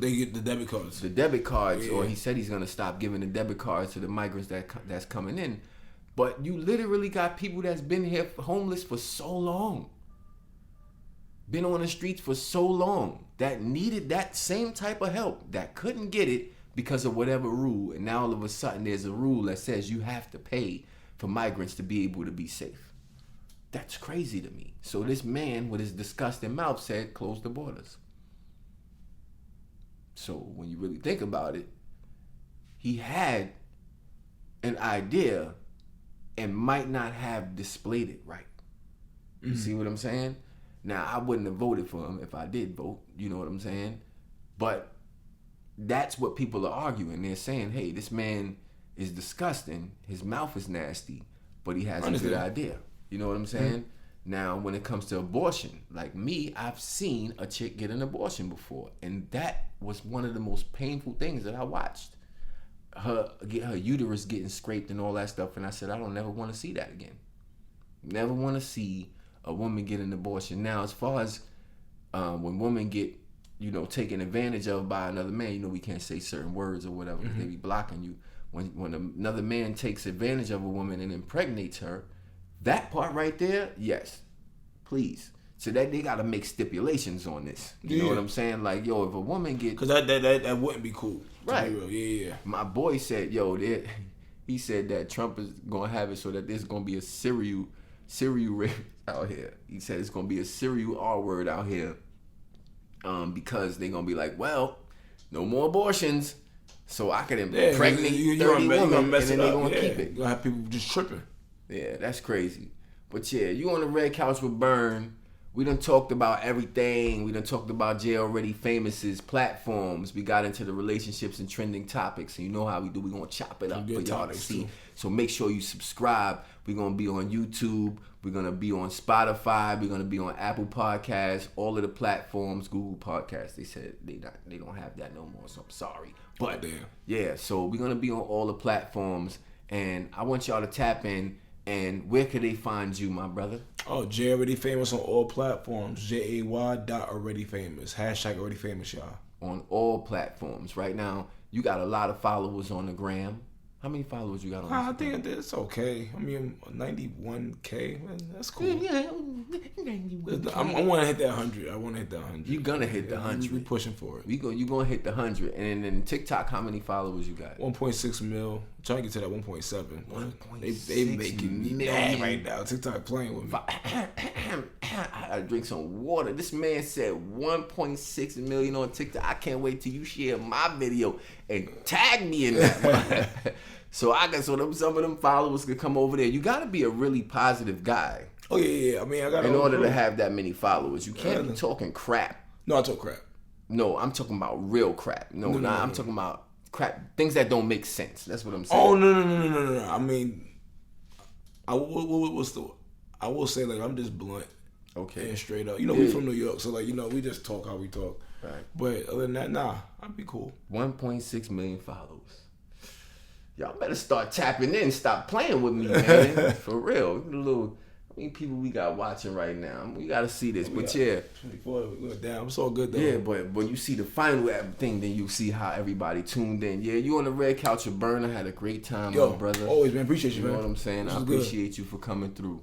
they get the debit cards. The debit cards, or he said he's gonna stop giving the debit cards to the migrants that's coming in. But you literally got people that's been here homeless for so long, been on the streets for so long, that needed that same type of help, that couldn't get it because of whatever rule, and now all of a sudden there's a rule that says you have to pay for migrants to be able to be safe. That's crazy to me. So this man with his disgusting mouth said, close the borders. So when you really think about it, he had an idea and might not have displayed it right. You see what I'm saying? Now, I wouldn't have voted for him if I did vote. You know what I'm saying? But that's what people are arguing. They're saying, hey, this man is disgusting. His mouth is nasty, but he has a good idea. You know what I'm saying? Now, when it comes to abortion, like me, I've seen a chick get an abortion before. And that was one of the most painful things that I watched. Her uterus getting scraped and all that stuff. And I said, I don't never want to see that again. Never want to see a woman get an abortion. Now, as far as when women get, taken advantage of by another man, we can't say certain words or whatever because they be blocking you. When another man takes advantage of a woman and impregnates her, that part right there, yes, please. So that they got to make stipulations on this. You know what I'm saying? Like, yo, if a woman get... Because that wouldn't be cool. Right. Yeah. My boy said, he said that Trump is going to have it so that there's going to be a serial rape out here. He said it's going to be a serial R word out here because they're going to be like, well, no more abortions, so I can impregnate 30 women and then they're going to keep it. You're going to have people just tripping. Yeah, that's crazy. But yeah, you on the Red Couch with Burn. We done talked about everything. We done talked about Jay Already Famous's platforms. We got into the relationships and trending topics. And you know how we do. We're going to chop it up for y'all to see. So make sure you subscribe. We're going to be on YouTube. We're going to be on Spotify. We're going to be on Apple Podcasts. All of the platforms. Google Podcasts. They said they don't have that no more. So I'm sorry. But yeah, so we're going to be on all the platforms. And I want y'all to tap in. And where could they find you, my brother? Oh, Jay Already Famous on all platforms. JAY.alreadyfamous. #alreadyfamous, y'all. On all platforms. Right now, you got a lot of followers on the gram. How many followers you got on Instagram? I think it's okay. I mean, 91K. Man, that's cool. Yeah, 91K. I want to hit that 100. You're going to hit the 100. We're pushing for it. You're going to hit the 100. And then TikTok, how many followers you got? 1.6 mil. I'm trying to get to that 1.7. They making me mad right now. TikTok playing with me. I gotta drink some water. This man said 1.6 million on TikTok. I can't wait till you share my video and tag me in that. So some of them followers could come over there. You gotta be a really positive guy. Oh yeah. I mean, I got in order to have that many followers. You can't be talking crap. No, I talk crap. No, I'm talking about real crap. No, I'm talking about crap, things that don't make sense. That's what I'm saying. Oh no. I mean, I will say like I'm just blunt. Okay. And straight up. We from New York, so like, we just talk how we talk. Right. But other than that, nah, I'd be cool. 1.6 million followers. Y'all better start tapping in. Stop playing with me, man. For real. How many people we got watching right now? We got to see this. But yeah. 24, we're down. It's all good though. Yeah, but when you see the final thing, then you see how everybody tuned in. Yeah, you on the Red Couch with Burn. I had a great time, my brother. Always, man. Appreciate you, man. You know what I'm saying? I appreciate you for coming through.